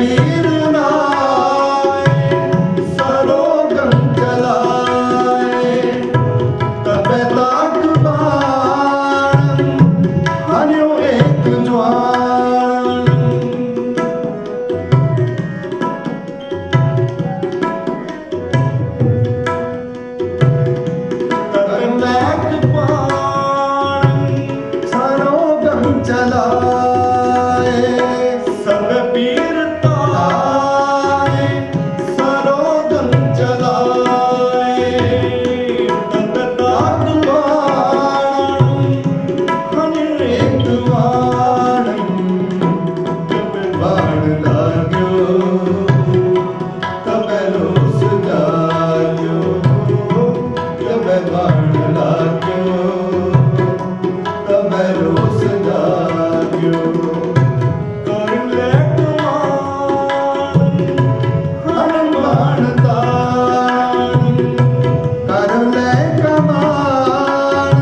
वीर नाय सरोगम चलाए तबे ताक बाण हन्यो एक ज्वाण तबे ताक बाण सरोगम चलाए सब वीर ताए सरोगम चलाए तब ताक बाण हन्यो एक ज्वाण जब बाण लाग्यो तब रोस जाग्यो जब बाण लाग्यो तब रोस जाग्यो कर ले कमान हन बाण ताण कर ले कमान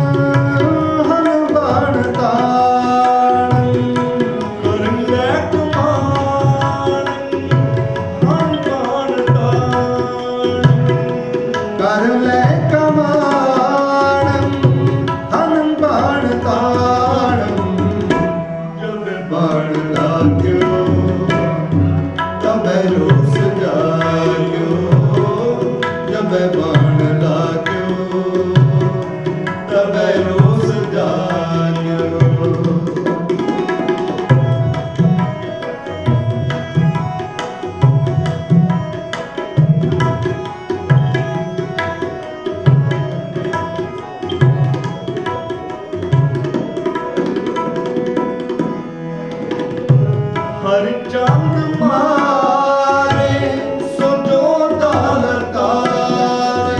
हन बाण ताण कर ले कमान हन बाण ताण कर ले कमान हन बाण ताण जब बाण लाग्यो तब रोस जाग्यो जब बाण लाग्यो तब रोस जाग्यो हर चंद मारे सो जो दल तारे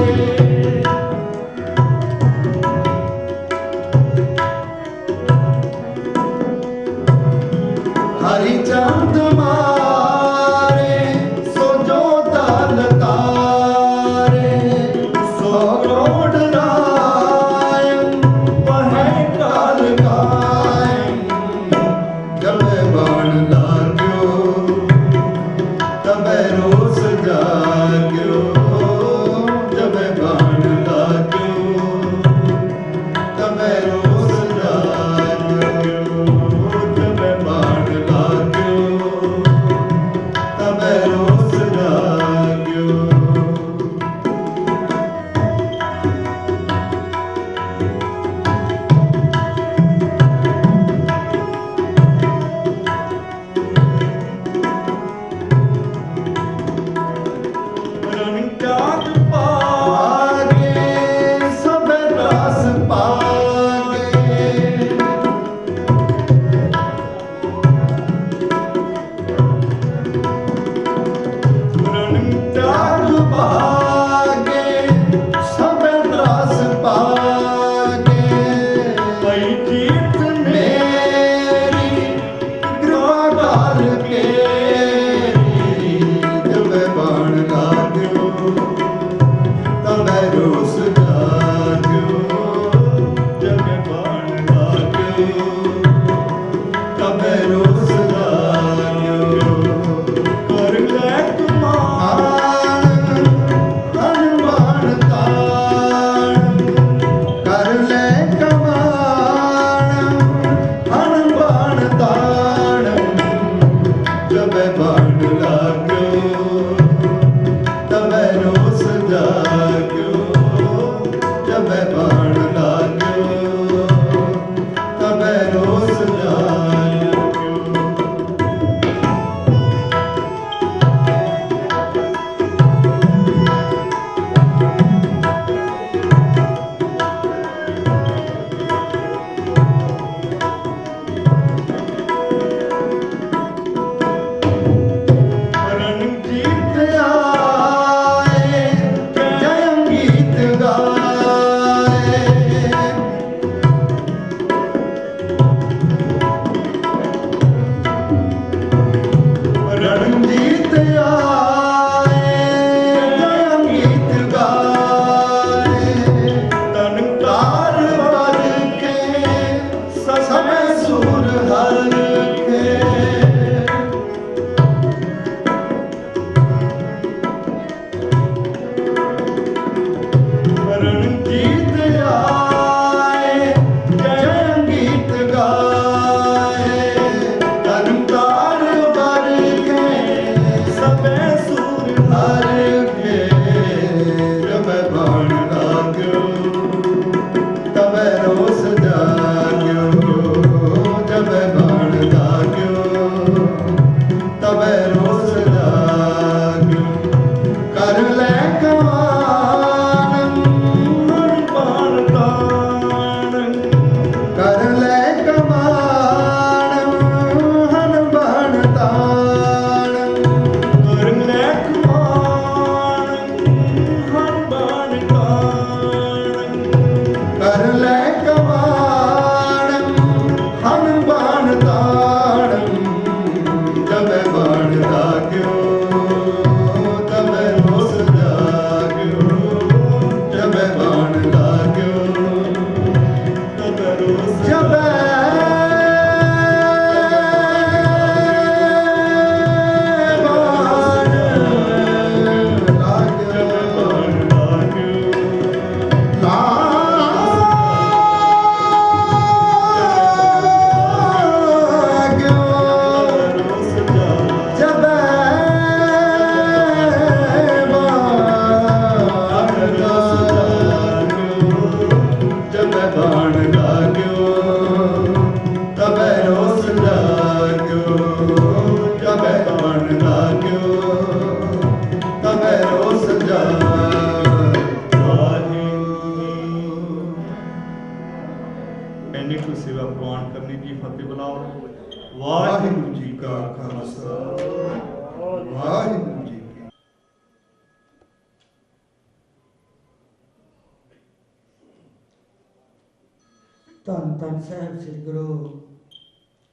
धन धन साहब श्री गुरु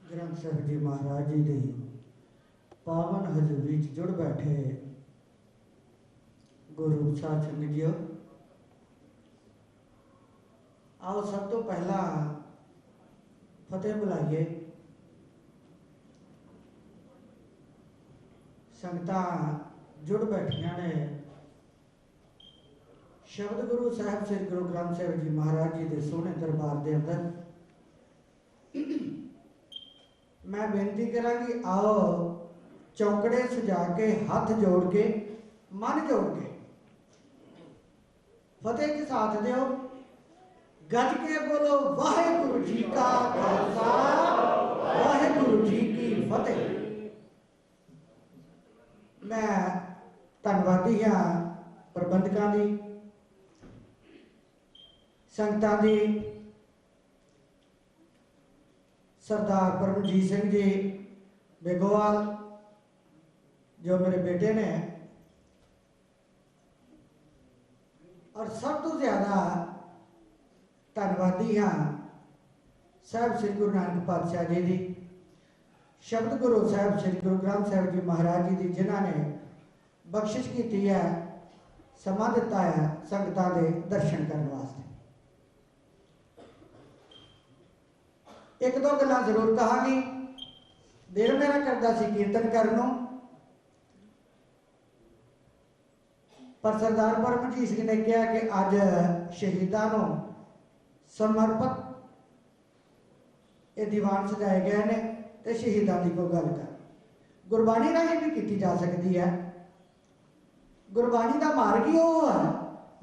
ग्रंथ साहब जी महाराज जी की पावन हजूरी च जुड़ बैठे गुरु साध संगत जियो, आओ सब तो पहला फतेह बुलाइए। संगतां जुड़ बैठिया ने शब्द गुरु साहब श्री गुरु ग्रंथ साहब जी महाराज जी के सोहने दरबार के अंदर। मैं बेनती करांगी, आओ चौकड़े सजा के हाथ जोड़ के मन जोड़ के फतेह के साथ दियो। गज के बोलो वाहेगुरु जी का खालसा वाहेगुरु जी की फतेह। मैं धन्नवादी हाँ प्रबंधकों की, संगतां की, सरदार परमजीत सिंह जी बेगोवाल जो मेरे बेटे ने, और सब तो ज़्यादा धन्नवादी हाँ साहब श्री गुरु नानक पातशाह जी की, शब्द गुरु साहब श्री गुरु ग्रंथ साहब जी महाराज जी की, जिन्होंने बख्शिश की है, समा दिता है संगतां दे दर्शन करने वास्ते। एक दो गल्लां जरूर कहांगी। दिल मेरा करता सी कीर्तन करनों, पर सरदार परमजीत सिंह ने कहा कि अज शहीदां नूं समर्पित ये दीवान सजाए गए ने, तो शहीदां की कोई गल कर गुरबाणी राही भी की जा सकती है। गुरबाणी का मार्ग ही वो है,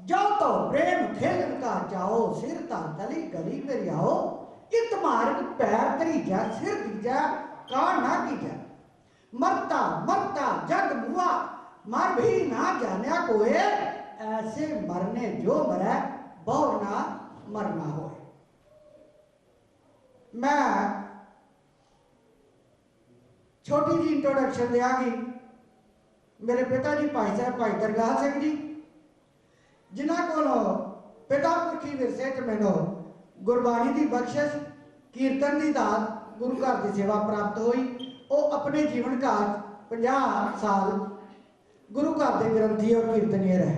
जाओ तो प्रेम खेलन का जाओ, सिर ता गली गली मेरी आओ, इत मार्ग पैर तरीजा सिर दीजा का ना कीजा, मरता मरता जग मुआ मर भी ना जाने कोई, ऐसे मरने जो मरे बहु ना मरना हो। मैं छोटी जी इंट्रोडक्शन देंगी। मेरे पिता जी भाई साहब भाई दरगाह सिंह जी, जिन्हों को पिता पुरखी विरसे च मैनू गुरबाणी की बख्शिश कीर्तन की दात गुरु घर की सेवा प्राप्त हुई। वो अपने जीवन काल 50 साल गुरु घर के ग्रंथी और कीर्तनीय रहे।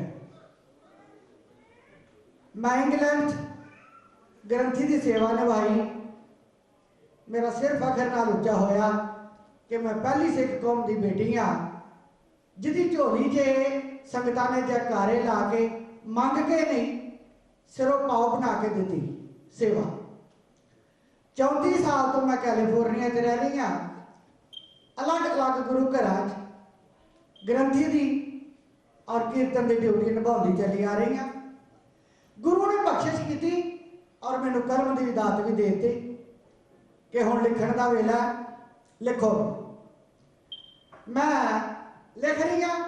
मैं इंग्लैंड ग्रंथी की सेवा निभाई। मेरा सिर फखर नाल उच्चा होया कि मैं पहली सिख कौम की बेटी हाँ, जिदी झोली जे संगतां ने जयकारे ला के मंग के नहीं सिरों पाव बना के दी सेवा। 34 साल तो मैं कैलीफोर्निया रह रही हाँ, अलग अलग गुरु घर ग्रंथी की और कीर्तन की ड्यूटी निभाती चली आ रही हाँ। गुरु ने बख्शिश की और मैनू कर्म की दात भी दे दी कि हुण लिखण का वेला लिखो। मैं लिख रही हाँ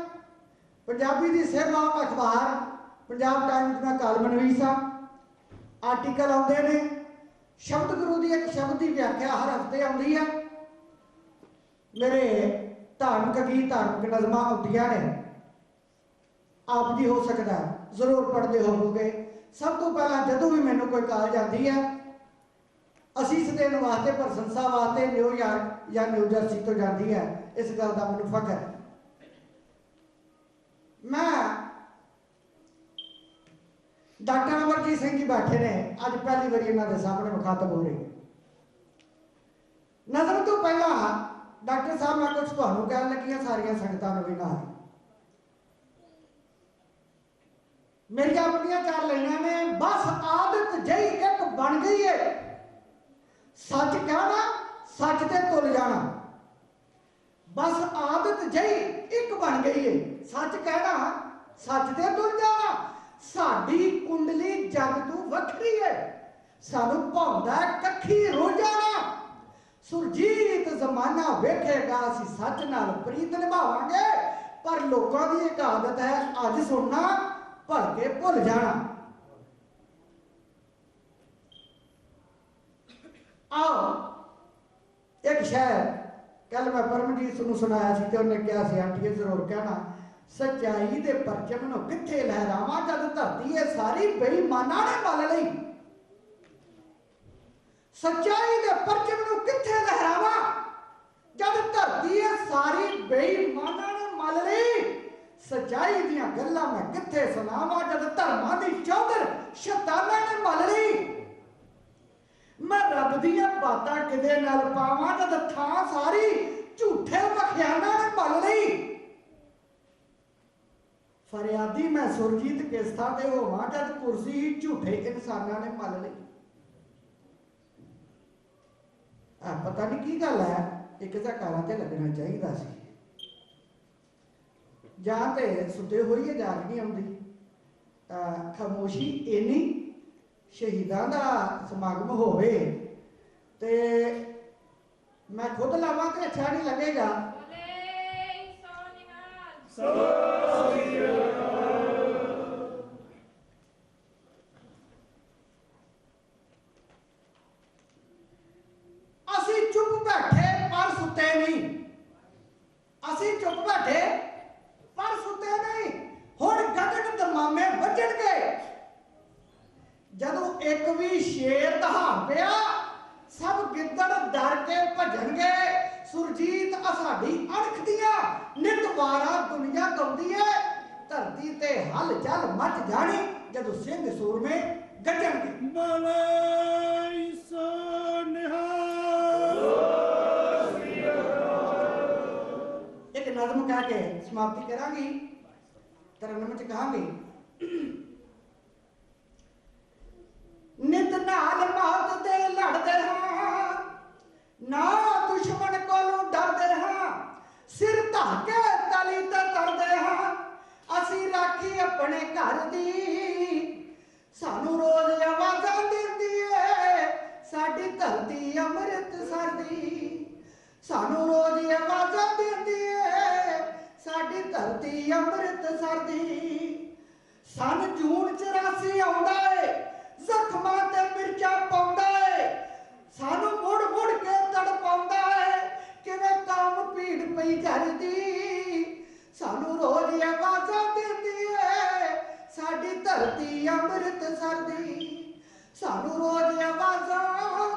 पंजाबी की सेवा अखबार पंजाब टाइम्स में कालमनवीस हाँ। आर्टिकल आते हैं, शब्द गुरु की एक शब्द की व्याख्या हर हफ्ते आती है। मेरे धार्मिक गीत धार्मिक नज़म आउंदियां ने, आप जी हो सकता है जरूर पढ़ते होवोगे। सब तो पहला जदों भी मैनू कोई कॉल जाती है असीस देने वास्ते प्रशंसा वास्ते न्यूयॉर्क या न्यू जर्सी तो जाती है, इस गल का मैनू फख्र है। मैं डॉक्टर अमरजीत सिंह जी बैठे ने, अज पहली बार इन्होंने सामने मुखातब हो रही। नजर तो पहला डॉक्टर साहब मैं कुछ तुहानू कहन लगी सारिया संगतां नूं भी नाल। मेरी अपनी 4 लाइनां ने, बस आदत जही एक बन गई है, सच कहना सच ते तुल जाना। बस आदत जही एक बन गई है, सच कहना सच ते तुल जाना। साडी कुंडली जग तू वखरी है, सानू भाउंदा कखी रोजाना। सुरजीत जमाना वेखेगा असी सच नाल प्रीत निभावांगे, पर लोगों की एक आदत है अज सुनना भल के भुल जाना। आओ एक शहर कल मैं परमजीत नूं सुनाया सी, उन्हें कहा सी आंटी जरूर कहना, सच्चाई दे परचम नूं किथे लहरावां जद धरती है सारी बेईमानां ने मल लई। सच्चाई के परचम नूं कित्थे लहरावा जद धरती है सारी बेईमाना ने मल ली। सच्चाई दियां गल्लां मैं कित्थे सुनावा जद धर्मां दी चौधर शैतानां ने मल ली। मैं रब दियां बातां किदे नाल पावां जद थां सारी झूठे मखियानां ने मल ली। फरियादी मैं सुरजीत किस थां ते होवां जद कुर्सी झूठे इंसानां ने मल ली। पता नहीं की गल है, एक झकारा ते लगना चाहिए सी, जां ते सुते होइए जाग नहीं आउंदी। खामोशी इन्नी शहीदां दा समागम होवे ते मैं खुद लावां ते अच्छा नहीं लगेगा। ਅਸੀਂ ਚੁੱਪ ਬੈਠੇ ਪਰ ਸੁੱਤੇ ਨਹੀਂ, ਅਸੀਂ ਚੁੱਪ ਬੈਠੇ ਪਰ ਸੁੱਤੇ ਨਹੀਂ। ਹੁਣ ਗਗਨ ਦਮਾਮੇ ਵੱਜਣਗੇ ਜਦੋਂ ਇੱਕ ਵੀ ਸ਼ੇਰ ਦਹਾੜ ਪਿਆ, ਸਭ ਗਿੱਦੜ ਡਰ ਕੇ ਭਜਣਗੇ। ਸੁਰਜੀਤ ਆ ਸਾਡੀ ਅਣਖ ਦੀਆਂ ਨਿਤ ਵਾਰਾਂ ਦੁਨੀਆ ਗਾਉਂਦੀ ਏ। ਧਰਤੀ ਤੇ ਹਲਚਲ ਮਚ ਜਾਣੀ ਜਦੋਂ ਸਿੰਘ ਸੂਰਮੇ ਗੱਜਣਗੇ। ਬੋਲੇ ਸੋ ਨਿਹਾਲ। एक नज़म कह के समाप्ति करांगी, तरन्नम च कहांगी। नित नाल मौत दे लड़दे हां, ना दुश्मन कोलों डरदे हां। सिर धाके तली ते तरदे हां, असी राखी अपने घर दी। सानू रोज आवाज़ां दिंदी ऐ साडी धरती अमृतसर दी। सानू रोज आवाज़ां दिंदी ऐ साडी धरती अमृतसर दी। सन जून 84 आउंदा ऐ, जख्मां ते मिर्चा पाउंदा ऐ। सानू मुड़ मुड़ के तड़पाउंदा ऐ किवें काम भीड़ पई झरदी। सानू रोज आवाज़ां दिंदी ऐ साडी धरती अमृतसर दी। सानू रोज आवाज़ां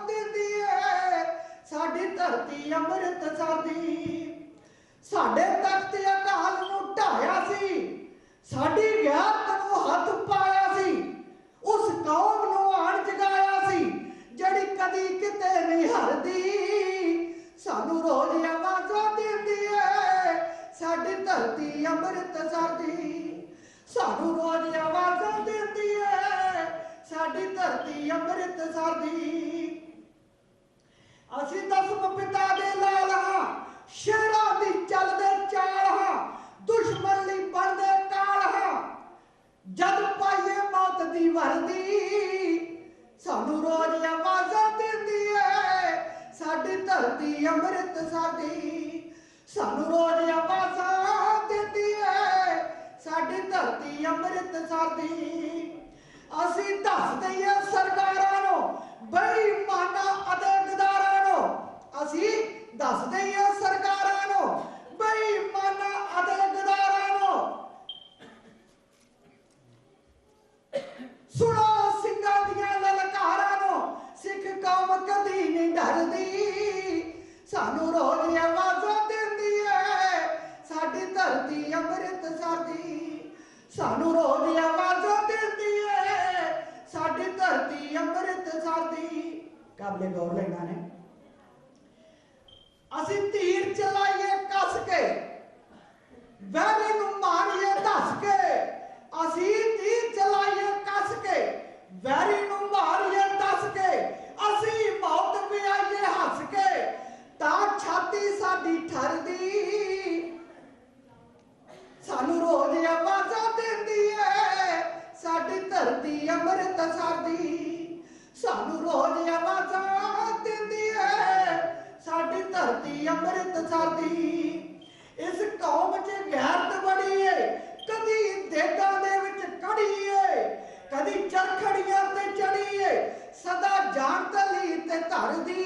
दिंदी ऐ साडी धरती अमृतसर दी। साडे तख्त अकाल नूं ढाया सी, साडी गैरत नूं हथ पाया सी। उस कौम नूं आण जगाया सी जड़ी कदी किते नहीं हरदी। सानू रोज आवाज़ां दिंदी ऐ साडी धरती अमृतसर दी। सानू रोज आवाज़ां दिंदी ऐ साडी धरती अमृतसर दी। ਅਸੀਂ ਦਸਮ ਪਿਤਾ ਦੇ ਲਾਲ ਹਾਂ, ਸ਼ੇਰਾਂ ਦੀ ਚੱਲਦੇ ਚਾਲ ਹਾਂ। ਦੁਸ਼ਮਣ ਲਈ ਬਣਦੇ ਕਾਲ ਹਾਂ, ਜਦ ਪਾਈਏ ਮੌਤ ਦੀ ਵਰਦੀ। ਸਾਨੂੰ ਰੋਜ਼ ਆਵਾਜ਼ਾਂ ਦਿੰਦੀ ਏ ਸਾਡੀ ਧਰਤੀ ਅੰਮ੍ਰਿਤਸਰ ਦੀ। ਸਾਨੂੰ ਰੋਜ਼ ਆਵਾਜ਼ਾਂ ਦਿੰਦੀ ਏ ਸਾਡੀ ਧਰਤੀ ਅੰਮ੍ਰਿਤਸਰ ਦੀ। ਅਸੀਂ ਦੱਸ ਦਈਏ ਸਰਕਾਰਾਂ ਨੂੰ ਬੇਈਮਾਨਾਂ ਅਤੇ ਗਦਾਰਾਂ ਨੂੰ। ਅਸੀਂ ਦੱਸ ਦਈਏ ਸਰਕਾਰਾਂ ਨੂੰ ਬੇਈਮਾਨਾਂ ਅਤੇ ਗਦਾਰਾਂ ਨੂੰ। ਸੁਣੋ ਸਿੰਘਾਂ ਦੀਆਂ ਲਲਕਾਰਾਂ ਨੂੰ, ਸਿੱਖ ਕੌਮ ਕਦੀ ਨਹੀਂ ਡਰਦੀ। ਸਾਨੂੰ ਰੋਜ਼ ਆਵਾਜ਼ਾਂ ਦਿੰਦੀ ਏ ਸਾਡੀ ਧਰਤੀ ਅੰਮ੍ਰਿਤਸਰ ਦੀ। ਸਾਨੂੰ ਰੋਜ਼ ਆਵਾਜ਼ਾਂ ਦਿੰਦੀ ਏ ਸਾਡੀ ਧਰਤੀ ਅੰਮ੍ਰਿਤਸਰ ਦੀ। ਕਾਬਲੇ ਗੌਰ ਲੈਣਾ ਨੇ। ਅਸੀਂ ਤੀਰ ਚਲਾਈਏ ਕੱਸ ਕੇ, ਵੈਰੀ ਨੂੰ ਮਾਰੀਏ ਦੱਸ ਕੇ। ਅਸੀਂ ਤੀਰ ਚਲਾਈਏ ਕੱਸ ਕੇ, ਵੈਰੀ ਨੂੰ ਮਾਰੀਏ ਦੱਸ ਕੇ। ਅਸੀਂ ਮੌਤ ਪਿਆਈਏ ਹੱਸ ਕੇ, ਤਾਂ ਛਾਤੀ ਸਾਡੀ ਠਰਦੀ। ਸਾਨੂੰ ਰੋਜ਼ ਆਵਾਜ਼ਾਂ ਦਿੰਦੀ ਏ ਸਾਡੀ ਧਰਤੀ ਅੰਮ੍ਰਿਤਸਰ ਦੀ। ਸਾਨੂੰ ਰੋਜ਼ ਆਵਾਜ਼ਾਂ ਦਿੰਦੀ ਏ ਸਾਡੀ ਧਰਤੀ ਅੰਮ੍ਰਿਤਸਰ ਦੀ। ਇਸ ਕੌਮ 'ਚ ਗੈਰਤ ਬੜੀ ਏ, ਕਦੀ ਦੇਗਾਂ ਦੇ ਵਿੱਚ ਕੜੀ ਏ, ਕਦੀ ਚਰਖੜੀਆਂ ਤੇ ਚੜੀ ਏ, ਸਦਾ ਜਾਨ ਤਲੀ ਤੇ ਧਰਦੀ।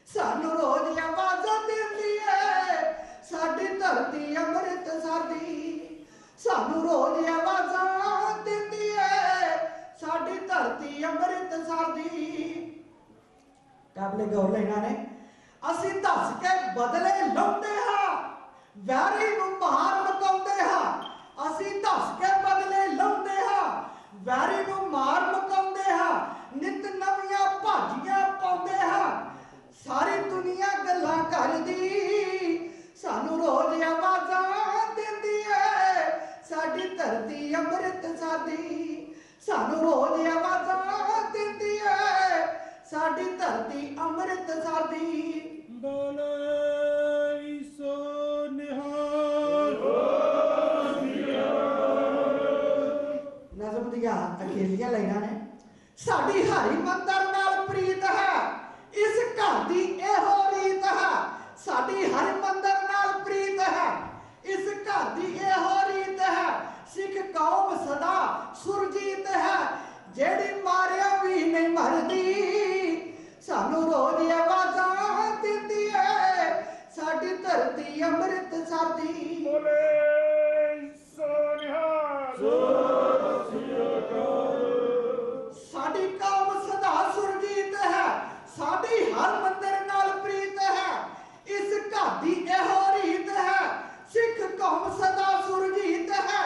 ਸਾਨੂੰ ਰੋਜ਼ ਆਵਾਜ਼ਾਂ ਦਿੰਦੀ ਏ ਸਾਡੀ ਧਰਤੀ ਅੰਮ੍ਰਿਤਸਰ ਦੀ। ਸਾਨੂੰ ਰੋਜ਼ ਆਵਾਜ਼ਾਂ ਦਿੰਦੀ ਏ ਸਾਡੀ ਧਰਤੀ ਅੰਮ੍ਰਿਤਸਰ ਦੀ। ਕਾਬਲੇ ਗੌਰ ਲੈਣਾ ਨੇ। ਅਸੀਂ ਦੱਸ ਕੇ ਬਦਲੇ ਲਾਉਂਦੇ ਹਾਂ, ਵੈਰੀ ਨੂੰ ਮਾਰ ਮਕਾਉਂਦੇ ਹਾਂ। ਅਸੀਂ ਦੱਸ ਕੇ ਬਦਲੇ ਲਾਉਂਦੇ ਹਾਂ, ਵੈਰੀ ਨੂੰ ਮਾਰ ਮਕਾਉਂਦੇ ਹਾਂ। ਨਿਤ ਨਵੀਆਂ ਭਾਜੀਆਂ ਪਾਉਂਦੇ ਹਾਂ, ਸਾਰੀ ਦੁਨੀਆ ਗੱਲਾਂ ਕਰਦੀ, ਸਾਨੂੰ ਰੋਜ਼ ਆਵਾਜ਼ਾਂ ਦਿੰਦੀ ਏ ਸਾਡੀ ਧਰਤੀ ਅੰਮ੍ਰਿਤਸਰ ਦੀ। ਸਾਨੂੰ ਰੋਜ਼ ਆਵਾਜ਼ਾਂ ਦਿੰਦੀ ਏ ਸਾਡੀ ਧਰਤੀ ਅੰਮ੍ਰਿਤਸਰ ਦੀ। ਬੋਲੇ ਸੋ ਨਿਹਾਲ। ਨਜ਼ਮ ਦੀਆਂ ਅਖੀਰਲੀਆਂ ਲਾਈਨਾਂ ਨੇ। ਸਾਡੀ ਹਰੀ ਮੰਦਰ ਨਾਲ ਪ੍ਰੀਤ ਹੈ, ਇਸ ਘਰ ਦੀ ਇਹੋ ਰੀਤ ਹੈ। ਸਾਡੀ ਹਰੀ ਮੰਦਰ ਨਾਲ ਪ੍ਰੀਤ ਹੈ, ਇਸ ਘਰ ਦੀ ਇਹੋ ਰੀਤ ਹੈ। ਸਿੱਖ ਕੌਮ ਸਦਾ ਸੁਰਜੀਤ ਹੈ, ਜਿਹੜੀ ਮਾਰਿਆ ਵੀ ਨਹੀਂ ਮਰਦੀ, ਸਾਨੂੰ ਰੋਜ਼ ਆਵਾਜ਼ਾਂ ਦਿੰਦੀ ਏ ਸਾਡੀ ਧਰਤੀ ਅੰਮ੍ਰਿਤਸਰ ਦੀ। ਬੋਲੇ ਸੋ ਨਿਹਾਲ। ਸਾਡੀ ਕੌਮ ਸਦਾ ਸੁਰਜੀਤ ਹੈ, ਸਾਡੀ ਹਰ ਮੰਦਰ ਨਾਲ ਪ੍ਰੀਤ ਹੈ, ਇਸ ਘਰ ਦੀ ਇਹੋ ਰੀਤ ਹੈ। ਸਿੱਖ ਕੌਮ ਸਦਾ ਸੁਰਜੀਤ ਹੈ,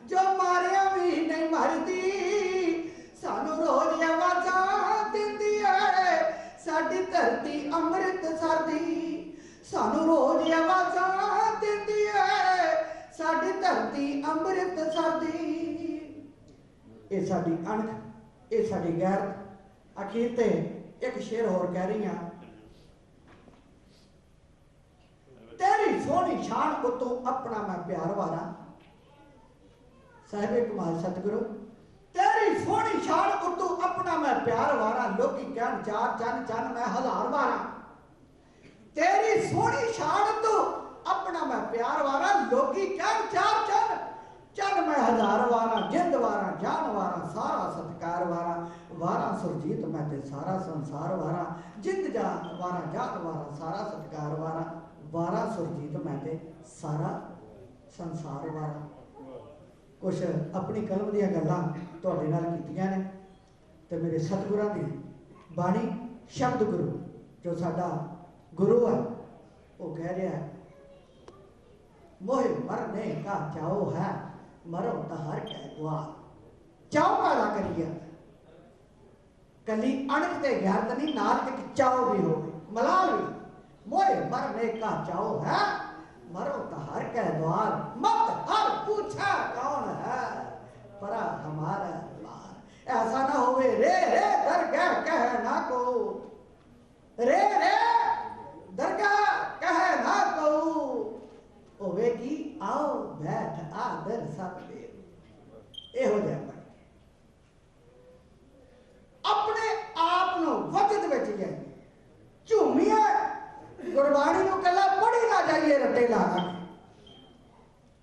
ਜੋ ਮਾਰਿਆ ਵੀ ਨਹੀਂ ਮਰਦੀ, ਸਾਨੂੰ ਰੋਜ਼ ਆਵਾਜ਼ਾਂ ਦਿੰਦੀ ਏ ਸਾਡੀ ਧਰਤੀ ਅੰਮ੍ਰਿਤਸਰ ਦੀ। ਸਾਨੂੰ ਰੋਜ਼ ਆਵਾਜ਼ਾਂ ਦਿੰਦੀ ਏ ਸਾਡੀ ਧਰਤੀ ਅੰਮ੍ਰਿਤਸਰ ਦੀ। ਇਹ ਸਾਡੀ ਅਣਖ, ਇਹ ਸਾਡੀ ਗੈਰਤ। ਅਖੀਰ ਤੇ ਇੱਕ ਸ਼ੇਰ ਹੋਰ ਕਹਿ ਰਹੀ ਹਾਂ। ਤੇਰੀ ਸੋਹਣੀ ਸ਼ਾਨ ਉਤੋਂ ਆਪਣਾ ਮੈਂ ਪਿਆਰ ਵਾਰਾਂ, ਸਾਹਿਬੇ ਕਮਾਲ ਸਤਿਗੁਰੂ। ਤੇਰੀ ਸੋਹਣੀ ਸ਼ਾਨ ਉਤੋਂ ਆਪਣਾ ਮੈਂ ਪਿਆਰ ਵਾਰਾਂ, ਲੋਕੀ ਕਹਿਣ ਚਾਰ ਚੰਨ ਚੰਨ ਮੈਂ ਹਜ਼ਾਰ ਵਾਰਾਂ। ਤੇਰੀ ਸੋਹਣੀ ਸ਼ਾਨ ਤੋਂ ਆਪਣਾ ਮੈਂ ਪਿਆਰ ਵਾਰਾਂ, ਲੋਕੀ ਕਹਿਣ ਚਾਰ ਚੰਨ ਚੰਨ ਮੈਂ ਹਜ਼ਾਰ ਵਾਰਾਂ। ਜਿੰਦ ਵਾਰਾਂ ਜਾਨ ਵਾਰਾਂ ਸਾਰਾ ਸਤਿਕਾਰ ਵਾਰਾਂ, ਵਾਰਾਂ ਸੁਰਜੀਤ ਮੈਂ ਤੇ ਸਾਰਾ ਸੰਸਾਰ ਵਾਰਾਂ। ਜਿੰਦ ਜਾਨ ਵਾਰਾਂ ਜਾਨ ਵਾਰਾਂ ਸਾਰਾ ਸਤਿਕਾਰ ਵਾਰਾਂ, ਵਾਰਾਂ ਸੁਰਜੀਤ ਮੈਂ ਤੇ ਸਾਰਾ ਸੰਸਾਰ ਵਾਰਾਂ। ਕੁਛ ਆਪਣੀ ਕਲਮ ਦੀਆਂ ਗੱਲਾਂ ਤੁਹਾਡੇ ਨਾਲ ਕੀਤੀਆਂ ਨੇ ਤੇ ਮੇਰੇ ਸਤਿਗੁਰਾਂ ਦੀ ਬਾਣੀ ਸ਼ਬਦ ਗੁਰੂ ਜੋ ਸਾਡਾ ਗੁਰੂ ਹੈ ਉਹ ਕਹਿ ਰਿਹਾ ਹੈ, ਮੋਹਿ ਮਰਨੇ ਕਾ ਚਾਓ ਹੈ, ਮਰੋ ਤਾਂ ਹਰ ਕੈ ਦੁਆਰ। ਚਾਓ ਪੈਦਾ ਕਰੀਏ, ਕੱਲੀ ਅਣਖ ਤੇ ਗੈਰਤ ਨਹੀਂ, ਨਾਲ ਇੱਕ ਚਾਓ ਵੀ ਹੋਵੇ, ਮਲਾਲ ਵੀ। ਮੋਹਿ ਮਰਨੇ ਕਾ ਚਾਓ ਹੈ, मरो तो हर के द्वार, मत हर पूछा कौन है, परा हमारा द्वार। ऐसा ना होवे रे रे दरगाह कहे ना को, रे रे दरगाह कहे ना को, होवे की आओ बैठ आदर सतबीर। ए हो जाए अपने आप नु वजद विच जाए, झूमिया गुरबाणी को कला पढ़ी ना जाइए रटे ला के।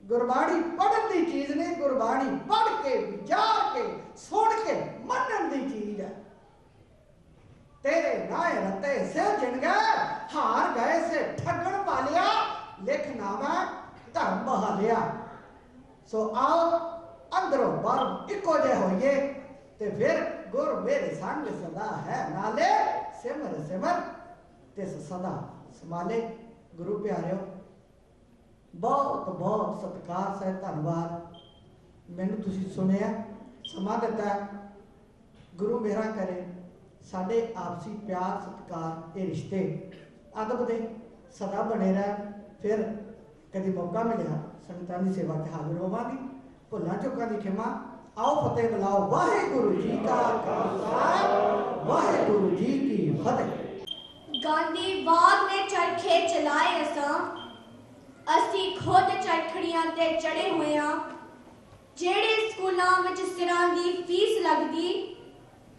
गुरबाणी पढ़न की चीज नहीं, गुरबाणी पढ़ के विचार के सुन के मनन की चीज है। तेरे नाए रते से जिन गए, हार गए से ठगन वालिया, लिख नामा धर्म बहालिया। सो आओ अंदरों बाहरों इको जे होइए ते फिर गुर मेरे संग सदा है नाले, सिमर सिमर तिस सदा समाले। गुरु प्यारिओ बहुत बहुत सत्कार सह धन्यवाद, मैनू तुसी सुनिया समा दिता। गुरु मेहरा करे साडे आपसी प्यार सत्कार ये रिश्ते अदब दे सदा बने रह। फिर कभी मौका मिलिया संगतां दी सेवा ते हाजिर होवांगी। भुल्लां चुकां दी खिमा। आओ फतेह बुलाओ। वाहिगुरु जी का खालसा, वाहिगुरु जी की फतेह। गांधीवाद ने चरखे चलाए असी खुद चरखड़ियां ते चढ़े हुए हाँ। जेड़े स्कूलों में सिरां दी फीस लगदी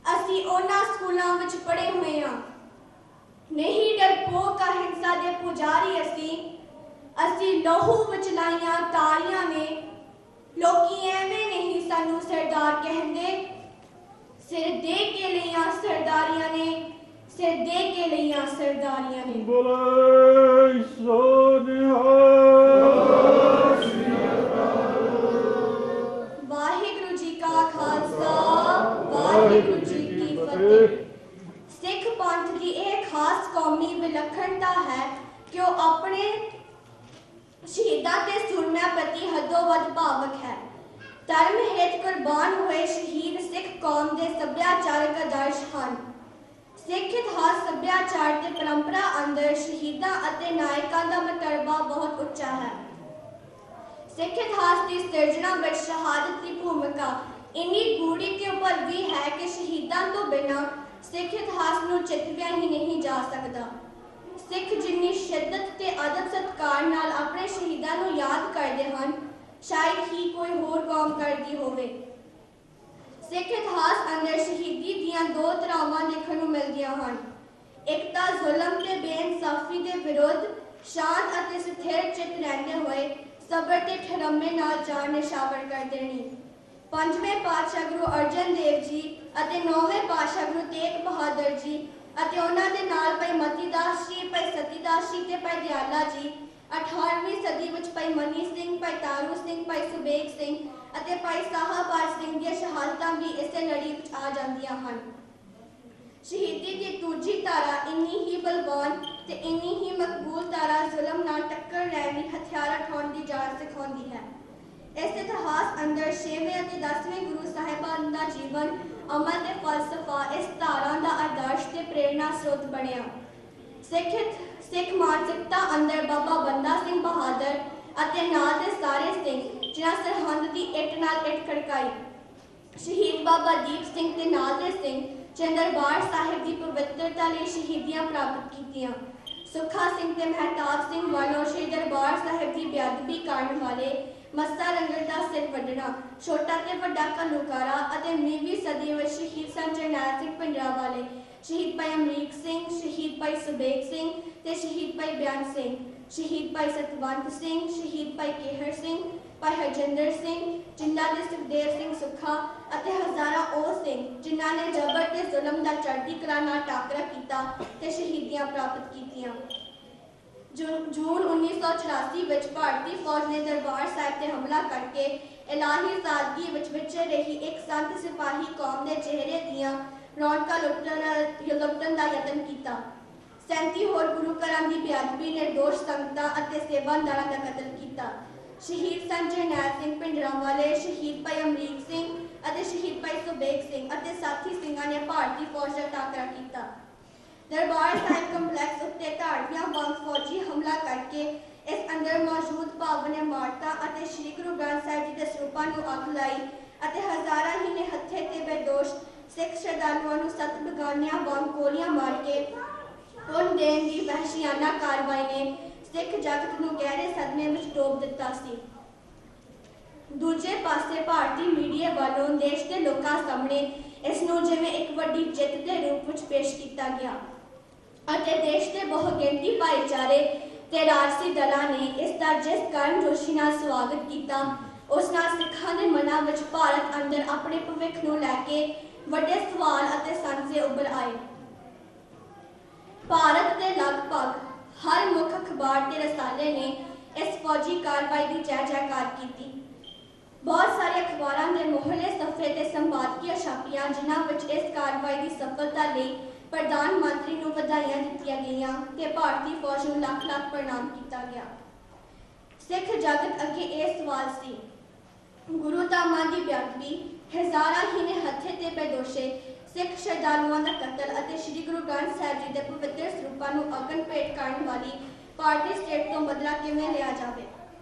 असी उन्हां स्कूलों में पढ़े हुए हाँ। नहीं डरपोक अहिंसा दे पुजारी असी लोहू विच लाइयां तालियां ने। लोकी एवें नहीं सानू सरदार कहंदे, सिर दे के लिया सरदारियां ने, सिर दे के लिया सरदारियां ने। बोले सो निहाल। वाहिगुरु जी का खालसा, वाहिगुरु जी की फतेह। सिख पंथ की एक ਵੱਧ ਭਾਵਕ ਹੈ। ਧਰਮ ਹੇਠ ਕੁਰਬਾਨ ਹੋਏ ਸ਼ਹੀਦ ਸਿੱਖ ਕੌਮ ਦੇ ਸੱਭਿਆਚਾਰਕ ਆਦਰਸ਼ ਹਨ। ਸਿੱਖ ਇਤਿਹਾਸ ਸੱਭਿਆਚਾਰ ਤੇ ਪਰੰਪਰਾ ਅੰਦਰ ਸ਼ਹੀਦਾਂ ਅਤੇ ਨਾਇਕਾਂ ਦਾ ਮਰਤਬਾ ਬਹੁਤ ਉੱਚਾ ਹੈ। ਸਿੱਖ ਇਤਿਹਾਸ ਦੀ ਸਿਰਜਣਾ ਵਿੱਚ ਸ਼ਹਾਦਤ ਦੀ ਭੂਮਿਕਾ ਇੰਨੀ ਗੂੜੀ ਤੇ ਉਭਰਵੀਂ ਹੈ ਕਿ ਸ਼ਹੀਦਾਂ ਤੋਂ ਬਿਨਾਂ ਸਿੱਖ ਇਤਿਹਾਸ ਨੂੰ ਚਿਤਵਿਆ ਹੀ ਨਹੀਂ ਜਾ ਸਕਦਾ। ਸਿੱਖ ਜਿੰਨੀ ਸ਼ਿੱਦਤ ਤੇ ਅਦਬ ਸਤਿਕਾਰ ਨਾਲ ਆਪਣੇ ਸ਼ਹੀਦਾਂ ਨੂੰ ਯਾਦ ਕਰਦੇ ਹਨ, ਸ਼ਾਇਦ ਹੀ ਕੋਈ ਹੋਰ ਕੌਮ ਕਰਦੀ ਹੋਵੇ। ਸਿੱਖ ਇਤਿਹਾਸ ਅੰਦਰ ਸ਼ਹੀਦੀ ਦੀਆਂ ਦੋ ਧਾਰਾਵਾਂ ਦੇਖਣ ਨੂੰ ਮਿਲਦੀਆਂ ਹਨ। ਇੱਕ ਤਾਂ ਜ਼ੁਲਮ ਤੇ ਬੇਇਨਸਾਫੀ ਦੇ ਵਿਰੁੱਧ ਸ਼ਾਂਤ ਅਤੇ ਸਥਿਰ ਚਿੱਤ ਰਹਿੰਦੇ ਹੋਏ ਸਬਰ ਤੇ ਠਰਮੇ ਨਾਲ ਜਾਨ ਨਿਸ਼ਾਵਰ ਕਰ ਦੇਣੀ। ਪੰਜਵੇਂ ਪਾਤਸ਼ਾਹ ਗੁਰੂ ਅਰਜਨ ਦੇਵ ਜੀ ਅਤੇ ਨੌਵੇਂ ਪਾਤਸ਼ਾਹ ਗੁਰੂ ਤੇਗ ਬਹਾਦਰ ਜੀ ਅਤੇ ਉਹਨਾਂ ਦੇ ਨਾਲ ਭਾਈ ਮਤੀ ਦਾਸ ਜੀ, ਭਾਈ ਸਤੀ ਦਾਸ ਜੀ ਤੇ ਭਾਈ ਦਿਆਲਾ ਜੀ, 18ਵੀਂ ਸਦੀ ਵਿੱਚ ਭਾਈ ਮਨੀ ਸਿੰਘ, ਭਾਈ ਤਾਰੂ ਸਿੰਘ, ਭਾਈ ਸੁਬੇਗ ਸਿੰਘ ਅਤੇ ਭਾਈ ਸਾਹਾਬਾਰ ਸਿੰਘ ਦੀਆਂ ਸ਼ਹਾਦਤਾਂ ਵੀ ਇਸੇ ਲੜੀ ਵਿੱਚ ਆ ਜਾਂਦੀਆਂ ਹਨ। ਸ਼ਹੀਦੀ ਦੀ ਦੂਜੀ ਧਾਰਾ ਇੰਨੀ ਹੀ ਬਲਵਾਨ ਤੇ ਇੰਨੀ ਹੀ ਮਕਬੂਲ ਧਾਰਾ ਜ਼ੁਲਮ ਨਾਲ ਟੱਕਰ ਲੈਣ ਲਈ ਹਥਿਆਰ ਉਠਾਉਣ ਦੀ ਜਾਚ ਸਿਖਾਉਂਦੀ ਹੈ। ਇਸ ਇਤਿਹਾਸ ਅੰਦਰ 6ਵੇਂ ਅਤੇ 10ਵੇਂ ਗੁਰੂ ਸਾਹਿਬਾਨ ਦਾ ਜੀਵਨ, ਅਮਲ ਤੇ ਫਲਸਫਾ ਇਸ ਧਾਰਾ ਦਾ ਆਦਰਸ਼ ਤੇ ਪ੍ਰੇਰਣਾ ਸਰੋਤ ਬਣਿਆ। ਸਿੱਖ ਮਾਨਸਿਕਤਾ ਅੰਦਰ ਬਾਬਾ ਬੰਦਾ ਸਿੰਘ ਬਹਾਦਰ ਅਤੇ ਨਾਲ ਦੇ ਸਾਰੇ ਸਿੰਘ ਜਿਨ੍ਹਾਂ ਸਰਹੰਦ ਦੀ ਇੱਟ ਨਾਲ ਇੱਟ ਖੜਕਾਈ, ਸ਼ਹੀਦ ਬਾਬਾ ਦੀਪ ਸਿੰਘ ਤੇ ਨਾਲ ਦੇ ਸਿੰਘ ਜਿਨ੍ਹਾਂ ਦਰਬਾਰ ਸਾਹਿਬ ਦੀ ਪਵਿੱਤਰਤਾ ਲਈ ਸ਼ਹੀਦੀਆਂ ਪ੍ਰਾਪਤ ਕੀਤੀਆਂ, ਸੁੱਖਾ ਸਿੰਘ ਤੇ ਮਹਿਤਾਬ ਸਿੰਘ ਵੱਲੋਂ ਸ਼੍ਰੀ ਦਰਬਾਰ ਸਾਹਿਬ ਦੀ ਬੇਅਦਬੀ ਕਰਨ ਵਾਲੇ ਮੱਸਾ ਰੰਗੜ ਦਾ ਸਿਰ ਵੱਢਣਾ, ਛੋਟਾ ਤੇ ਵੱਡਾ ਘੱਲੂਘਾਰਾ ਅਤੇ 19ਵੀਂ ਸਦੀ ਵਿੱਚ ਸ਼ਹੀਦ ਸਨ ਜਰਨੈਲ ਸਿੰਘ ਭਿੰਡਰਾਂਵਾਲੇ, ਸ਼ਹੀਦ ਭਾਈ ਅਮਰੀਕ ਸਿੰਘ, ਸ਼ਹੀਦ ਭਾਈ ਸੁਬੇਗ ਸਿੰਘ ਤੇ ਸ਼ਹੀਦ ਭਾਈ ਬਿਆਨ ਸਿੰਘ, ਸ਼ਹੀਦ ਭਾਈ ਸਤਵੰਤ ਸਿੰਘ, ਸ਼ਹੀਦ ਭਾਈ ਕੇਹਰ ਸਿੰਘ, ਭਾਈ ਹਰਜਿੰਦਰ ਸਿੰਘ, ਜਿਨ੍ਹਾਂ ਦੇ ਸੁਖਦੇਵ ਸਿੰਘ ਸੁੱਖਾ ਅਤੇ ਹਜ਼ਾਰਾਂ ਉਹ ਸਿੰਘ ਜਿਨ੍ਹਾਂ ਨੇ ਜ਼ਬਰ ਤੇ ਜ਼ੁਲਮ ਦਾ ਚੜ੍ਹਦੀ ਕਲਾ ਨਾਲ ਟਾਕਰਾ ਕੀਤਾ ਤੇ ਸ਼ਹੀਦੀਆਂ ਪ੍ਰਾਪਤ ਕੀਤੀਆਂ। ਜੂਨ 1984 ਵਿੱਚ ਭਾਰਤੀ ਫੌਜ ਨੇ ਦਰਬਾਰ ਸਾਹਿਬ ਤੇ ਹਮਲਾ ਕਰਕੇ ਇਲਾਹੀ ਸਾਦਗੀ ਵਿੱਚ ਵਿਚਰ ਰਹੀ ਇੱਕ ਸੰਤ ਸਿਪਾਹੀ ਕੌਮ ਦੇ ਚਿਹਰੇ ਦੀਆਂ ਰੌਣਕਾਂ ਲੁੱਟਣ ਦਾ ਯਤਨ ਕੀਤਾ। 37 ਹੋਰ ਗੁਰੂ ਘਰਾਂ ਦੀ ਬੇਅਦਬੀ, ਨਿਰਦੋਸ਼ ਸੰਗਤਾਂ ਅਤੇ ਸੇਵਾਦਾਰਾਂ ਦਾ ਕਤਲ ਕੀਤਾ। ਸ਼ਹੀਦ ਸਨ ਜਰਨੈਲ ਸਿੰਘ ਭਿੰਡਰਾਂਵਾਲੇ, ਸ਼ਹੀਦ ਭਾਈ ਅਮਰੀਕ ਸਿੰਘ ਅਤੇ ਸ਼ਹੀਦ ਭਾਈ ਸੁਬੇਗ ਸਿੰਘ ਅਤੇ ਸਾਥੀ ਸਿੰਘਾਂ ਨੇ ਭਾਰਤੀ ਫੌਜ ਦਾ ਟਾਕਰਾ ਕੀਤਾ। ਦਰਬਾਰ ਸਾਹਿਬ ਕੰਪਲੈਕਸ ਉੱਤੇ ਢਾੜਵੀਆਂ ਵਾਂਗ ਫੌਜੀ ਹਮਲਾ ਕਰਕੇ ਇਸ ਅੰਦਰ ਮੌਜੂਦ ਭਾਵਨਾ ਇਮਾਰਤਾਂ ਅਤੇ ਸ੍ਰੀ ਗੁਰੂ ਗ੍ਰੰਥ ਸਾਹਿਬ ਜੀ ਦੇ ਸਰੂਪਾਂ ਨੂੰ ਅੱਗ ਲਾਈ ਅਤੇ ਹਜ਼ਾਰਾਂ ਹੀ ਨਿਹੱਥੇ ਤੇ ਬੇਦੋਸ਼ ਸਿੱਖ ਸ਼ਰਧਾਲੂਆਂ ਨੂੰ ਸੱਤ ਬਗਾਨਿਆਂ ਵਾਂਗ ਗੋਲੀਆਂ ਮਾਰ ਕੇ ਪੁੰਨ ਦੇਣ ਦੀ ਵਹਿਸ਼ੀਆਨਾ ਕਾਰਵਾਈ ਨੇ ਸਿੱਖ ਜਗਤ ਨੂੰ ਗਹਿਰੇ ਸਦਮੇ ਵਿੱਚ ਡੋਬ ਦਿੱਤਾ ਸੀ। ਦੂਜੇ ਪਾਸੇ ਭਾਰਤੀ ਮੀਡੀਆ ਵੱਲੋਂ ਦੇਸ਼ ਦੇ ਲੋਕਾਂ ਸਾਹਮਣੇ ਇਸ ਨੂੰ ਜਿਵੇਂ ਇੱਕ ਵੱਡੀ ਜਿੱਤ ਦੇ ਰੂਪ ਵਿੱਚ ਪੇਸ਼ ਕੀਤਾ ਗਿਆ ਅਤੇ ਦੇਸ਼ ਦੇ ਬਹੁਗਿਣਤੀ ਭਾਈਚਾਰੇ ਤੇ ਰਾਜਸੀ ਦਲਾਂ ਨੇ ਇਸ ਦਾ ਜਿਸ ਗਰਮਜੋਸ਼ੀ ਨਾਲ ਸਵਾਗਤ ਕੀਤਾ, ਉਸ ਨਾਲ ਸਿੱਖਾਂ ਦੇ ਮਨਾਂ ਵਿੱਚ ਭਾਰਤ ਅੰਦਰ ਆਪਣੇ ਭਵਿੱਖ ਨੂੰ ਲੈ ਕੇ ਵੱਡੇ ਸਵਾਲ ਅਤੇ ਸੰਸ਼ੇ ਉੱਭਰ ਆਏ। ਭਾਰਤ ਦੇ ਲਗਭਗ ਹਰ ਮੁੱਖ ਅਖਬਾਰ ਤੇ ਰਸਾਲੇ ਨੇ ਇਸ ਫੌਜੀ ਕਾਰਵਾਈ ਦੀ ਜੈ ਜੈਕਾਰ ਕੀਤੀ। ਬਹੁਤ ਸਾਰੇ ਅਖਬਾਰਾਂ ਦੇ ਮੋਹਰਲੇ ਸਫ਼ੇ ਤੇ ਸੰਪਾਦਕੀਆਂ ਛਾਪੀਆਂ, ਜਿਨ੍ਹਾਂ ਵਿੱਚ ਇਸ ਕਾਰਵਾਈ ਦੀ ਸਫਲਤਾ ਲਈ ਪ੍ਰਧਾਨ ਮੰਤਰੀ ਨੂੰ ਵਧਾਈਆਂ ਦਿੱਤੀਆਂ ਗਈਆਂ ਤੇ ਭਾਰਤੀ ਫੌਜ ਨੂੰ ਲੱਖ ਲੱਖ ਪ੍ਰਣਾਮ ਕੀਤਾ ਗਿਆ। ਸਿੱਖ ਜਗਤ ਅੱਗੇ ਇਹ ਸਵਾਲ ਸੀ, ਗੁਰੂ ਧਾਮਾਂ ਦੀ ਬੇਅਦਬੀ, ਹਜ਼ਾਰਾਂ ਹੀ ਨਿਹੱਥੇ ਤੇ ਬੇਦੋਸ਼ੇ ਸਿੱਖ ਸ਼ਰਧਾਲੂਆਂ ਦਾ ਕਤਲ ਅਤੇ ਸ੍ਰੀ ਗੁਰੂ ਗ੍ਰੰਥ ਸਾਹਿਬ ਜੀ ਦੇ ਪਵਿੱਤਰ ਸਰੂਪਾਂ ਨੂੰ ਅਗਨ ਭੇਟ ਕਰਨ ਵਾਲੀ ਭਾਰਤੀ ਸਟੇਟ ਤੋਂ ਬਦਲਾ ਕਿਵੇਂ ਲਿਆ ਜਾਵੇ।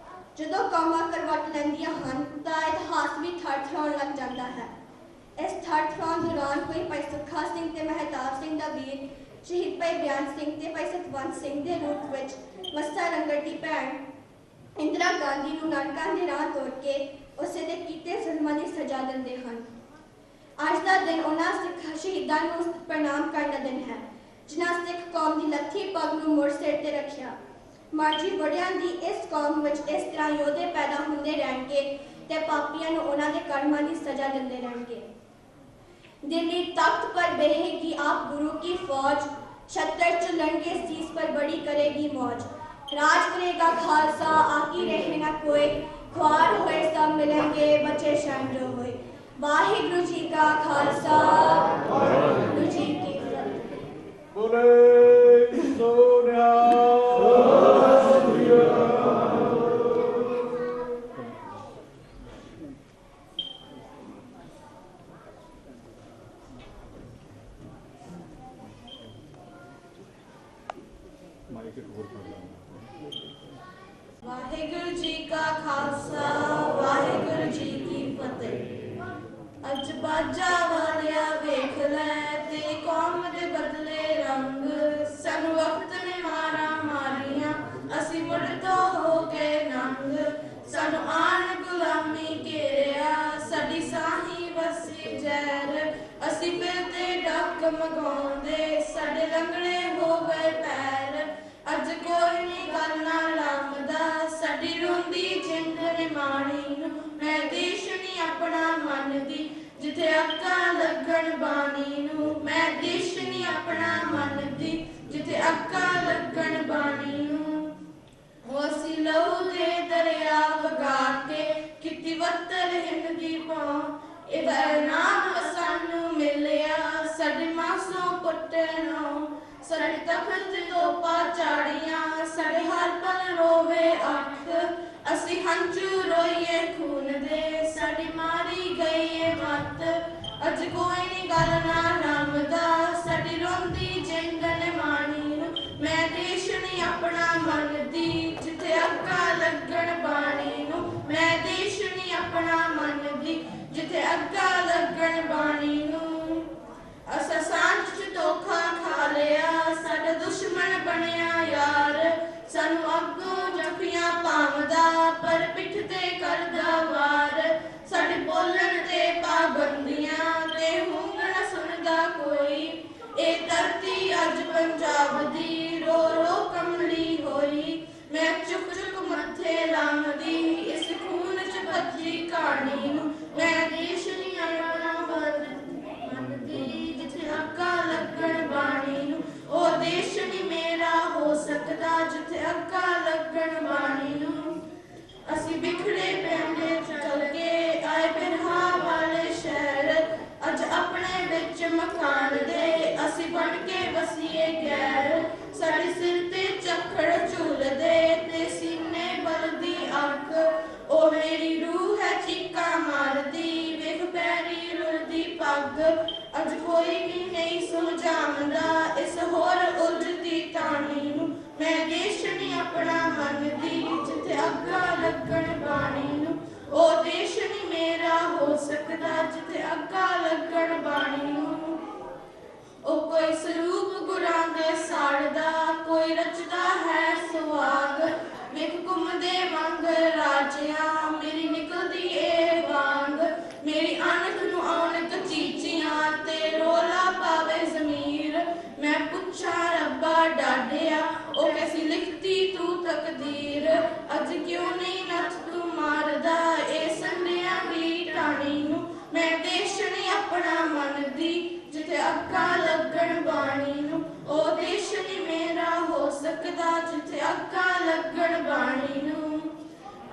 ਜਦੋਂ ਕੌਮਾਂ ਕਰਵਟ ਲੈਂਦੀਆਂ ਹਨ ਤਾਂ ਇਤਿਹਾਸ ਵੀ ਥਰਥਰਾਉਣ ਲੱਗ ਜਾਂਦਾ ਹੈ। ਇਸ ਥਰਥਰਾਉਣ ਦੌਰਾਨ ਕੋਈ ਭਾਈ ਸੁੱਖਾ ਸਿੰਘ ਤੇ ਮਹਿਤਾਬ ਸਿੰਘ ਦਾ ਵੀਰ, ਸ਼ਹੀਦ ਭਾਈ ਬਿਆਨ ਸਿੰਘ ਤੇ ਭਾਈ ਸਤਵੰਤ ਸਿੰਘ ਦੇ ਰੂਪ ਵਿੱਚ ਮੱਸਾ ਰੰਗੜ ਦੀ ਭੈਣ ਇੰਦਰਾ ਗਾਂਧੀ ਨੂੰ ਨਰਕਾਂ ਦੇ ਰਾਹ ਤੋਰ ਕੇ ਉਸੇ ਦੇ ਕੀਤੇ ਜ਼ੁਲਮਾਂ ਦੀ ਸਜ਼ਾ ਦਿੰਦੇ ਹਨ। ਅੱਜ ਦਾ ਦਿਨ ਉਹਨਾਂ ਸਿੱਖ ਸ਼ਹੀਦਾਂ ਨੂੰ ਪ੍ਰਣਾਮ ਕਰਨ ਦਾ ਦਿਨ ਹੈ, ਜਿਨ੍ਹਾਂ ਸਿੱਖ ਕੌਮ ਦੀ ਲੱਥੀ ਪੱਗ ਨੂੰ ਮੁੜ ਸਿਰ ਤੇ ਰੱਖਿਆ। ਮਰਜੀ ਵੜਿਆਂ ਦੀ ਇਸ ਕੌਮ ਵਿੱਚ ਇਸ ਤਰ੍ਹਾਂ ਯੋਧੇ ਪੈਦਾ ਹੁੰਦੇ ਰਹਿਣਗੇ ਤੇ ਪਾਪੀਆਂ ਨੂੰ ਉਹਨਾਂ ਦੇ ਕਰਮਾਂ ਦੀ ਸਜ਼ਾ ਦਿੰਦੇ ਰਹਿਣਗੇ। दिल्ली तख्त पर बहेगी आप गुरु की फौज, छत्तर चुलणगे सीस पर बड़ी करेगी मौज। राज करेगा खालसा आकी रहे ना कोई, ख्वार होए सब मिलेंगे बचे शरण जो होए। वाहिगुरु जी का खालसा, वाहिगुरु जी की फतेह। बोले सोनिया ਡਗਮਗਾਉਂਦੇ ਸਾਡੇ ਲੰਗੜੇ ਹੋ ਗਏ ਪੈਰ। ਅੱਜ ਕੋਈ ਨੀ ਗੱਲ ਨਾ ਲੰਘਦਾ ਸਾਡੀ ਰੋਂਦੀ ਜਿੰਦ ਨੇ ਮਾਣੀ ਨੂੰ। ਮੈਂ ਦੇਸ਼ ਨੀ ਆਪਣਾ ਮੰਨਦੀ ਜਿੱਥੇ ਅੱਖਾਂ ਲੱਗਣ ਬਾਣੀ ਨੂੰ। ਮੈਂ ਦੇਸ਼ ਨੀ ਆਪਣਾ ਮੰਨਦੀ ਜਿੱਥੇ ਅੱਖਾਂ ਲੱਗਣ ਬਾਣੀ ਨੂੰ। ਉਹ ਅਸੀਂ ਲਹੂ ਦੇ ਦਰਿਆ ਵਗਾ ਕੇ ਕੀਤੀ ਵੱਤਰ ਹਿੰਦ ਦੀ ਪਾ। ਇਹਦਾ ਨਾਮ ਸਾਨੂੰ ਮਿਲਿਆ ਸਾਡੇ ਮਾਸੋਂ ਪੁੱਟਣੋਂ। ਸਾਡੇ ਤਖਤ ਤੋਪਾਂ ਚਾੜੀਆਂ ਸਾਡੇ ਹਰ ਪਲ ਰੋਵੇ ਅੱਖ। ਅਸੀਂ ਹੰਝੂ ਰੋਈਏ ਖੂਨ ਦੇ ਸਾਡੀ ਮਾਰੀ ਗਈ ਏ ਮੱਤ। ਅੱਜ ਕੋਈ ਨੀ ਗੱਲ ਨਾ ਲੰਘਦਾ ਸਾਡੀ ਰੋਂਦੀ ਜਿੰਦ ਨੇ ਮਾਣੀ ਨੂੰ। ਮੈਂ ਦੇਸ਼ ਨੀ ਆਪਣਾ ਮੰਨਦੀ ਜਿੱਥੇ ਅੱਖਾਂ ਲੱਗਣ ਬਾਣੀ ਨੂੰ। ਮੈਂ ਦੇਸ਼ ਨੀ ਆਪਣਾ ਮੰਨਦੀ ਜਿੱਥੇ ਅੱਖਾਂ ਲੱਗਣ ਬਾਣੀ ਨੂੰ। ਅਸਾਂ ਸਾਂਝ ਚ ਧੋਖਾ ਖਾ ਲਿਆ ਸਾਡਾ ਦੁਸ਼ਮਣ ਬਣਿਆ ਯਾਰ। ਸਾਨੂੰ ਅੱਗੋਂ ਜੱਫੀਆਂ ਪਾਉਂਦਾ ਪਰ ਪਿੱਠ ਤੇ ਕਰਦਾ ਵਾਰ। ਸਾਡੇ ਬੋਲਣ ਤੇ ਪਾਬੰਦੀਆਂ ਤੇ ਹੁਣ ਨਾ ਸੁਣਦਾ ਕੋਈ। ਇਹ ਧਰਤੀ ਅੱਜ ਪੰਜਾਬ ਦੀ ਰੋ ਰੋ ਕਮਲੀ ਹੋਈ। ਮੈਂ ਚੁੱਕ ਚੁੱਕ ਮੱਥੇ ਲਾਉਂਦੀ ਇਸ ਖੂਨ ਚ ਭੱਜੀ ਕਹਾਣੀ ਨੂੰ। ਮੈਂ ਦੇਸ਼ ਨੀ ਆਪਣਾ ਮੰਨਦੀ ਜਿੱਥੇ ਅੱਖਾਂ ਲੱਗਣ ਬਾਣੀ ਨੂੰ। ਉਹ ਦੇਸ਼ ਨੀ ਮੇਰਾ ਹੋ ਸਕਦਾ ਜਿੱਥੇ ਅੱਖਾਂ ਲੱਗਣ ਬਾਣੀ ਨੂੰ। ਅਸੀਂ ਬਿਖੜੇ ਪੈਂਦੇ ਚੱਲ ਕੇ ਆਏ ਬਿਰਹਾ ਵਾਲੇ ਸ਼ਹਿਰ। ਅੱਜ ਆਪਣੇ ਵਿੱਚ ਮਕਾਨ ਦੇ ਅਸੀਂ ਬਣ ਕੇ ਵਸੀਏ ਗੈਰ। ਸਾਡੇ ਸਿਰ ਤੇ ਝੱਖੜ ਝੂਲਦੇ ਤੇ ਸੀਨੇ ਬਲਦੀ ਅੱਗ। ਉਹ ਮੇਰੀ ਰੂਹ ਹੈ ਚੀਕਾਂ ਮਾਰਦੀ ਵੇਖ ਪੈਰੀ ਰੁਲਦੀ ਪੱਗ। ਅੱਜ ਕੋਈ ਵੀ ਨਹੀਂ ਸੁਲਝਾਉਂਦਾ ਇਸ ਹੋਰ ਉਲਝਦੀ ਤਾਣੀ ਨੂੰ। ਮੈਂ ਦੇਸ਼ ਨੀ ਆਪਣਾ ਮੰਨਦੀ ਜਿੱਥੇ ਅੱਗਾਂ ਲੱਗਣ ਬਾਣੀ ਨੂੰ। ਉਹ ਦੇਸ਼ ਨੀ ਮੇਰਾ ਹੋ ਸਕਦਾ ਜਿੱਥੇ ਅੱਗਾਂ ਲੱਗਣ ਬਾਣੀ ਨੂੰ। ਉਹ ਕੋਈ ਸਰੂਪ ਗੁਰਾਂ ਦੇ ਸਾੜਦਾ ਕੋਈ ਰਚਦਾ ਹੈ ਸੁਆਗ। ਵੇਖ ਘੁੰਮਦੇ ਵਾਂਗ ਰਾਜਿਆਂ ਮੇਰੀ ਨਿਕਲਦੀ ਏ ਵਾਂਗ। ਮੇਰੀ ਅਣਖ ਨੂੰ ਆਉਣਕ ਚੀਚੀਆਂ ਤੇ ਰੋਲਾ ਪਾਵੇ ਜ਼ਮੀਰ। ਮੈਂ ਪੁੱਛਾਂ ਰੱਬਾ ਡਾਢਿਆ ਉਹ ਕੈਸੀ ਲਿਖਤੀ ਤੂੰ ਤਕਦੀਰ। ਅੱਜ ਕਿਉਂ ਨਹੀਂ ਨੱਥ ਤੂੰ ਮਾਰਦਾ ਇਹ ਸੰਡਿਆਂ ਦੀ ਟਾਣੀ ਨੂੰ। ਮੈਂ ਦੇਸ਼ ਨੀ ਆਪਣਾ ਮੰਨਦੀ ਜਿੱਥੇ ਅੱਖਾਂ ਲੱਗਣ ਬਾਣੀ ਨੂੰ। ਉਹ ਦੇਸ਼ ਨੀ ਮੇਰਾ ਹੋ ਸਕਦਾ ਜਿੱਥੇ ਅੱਖਾਂ ਲੱਗਣ ਬਾਣੀ ਨੂੰ।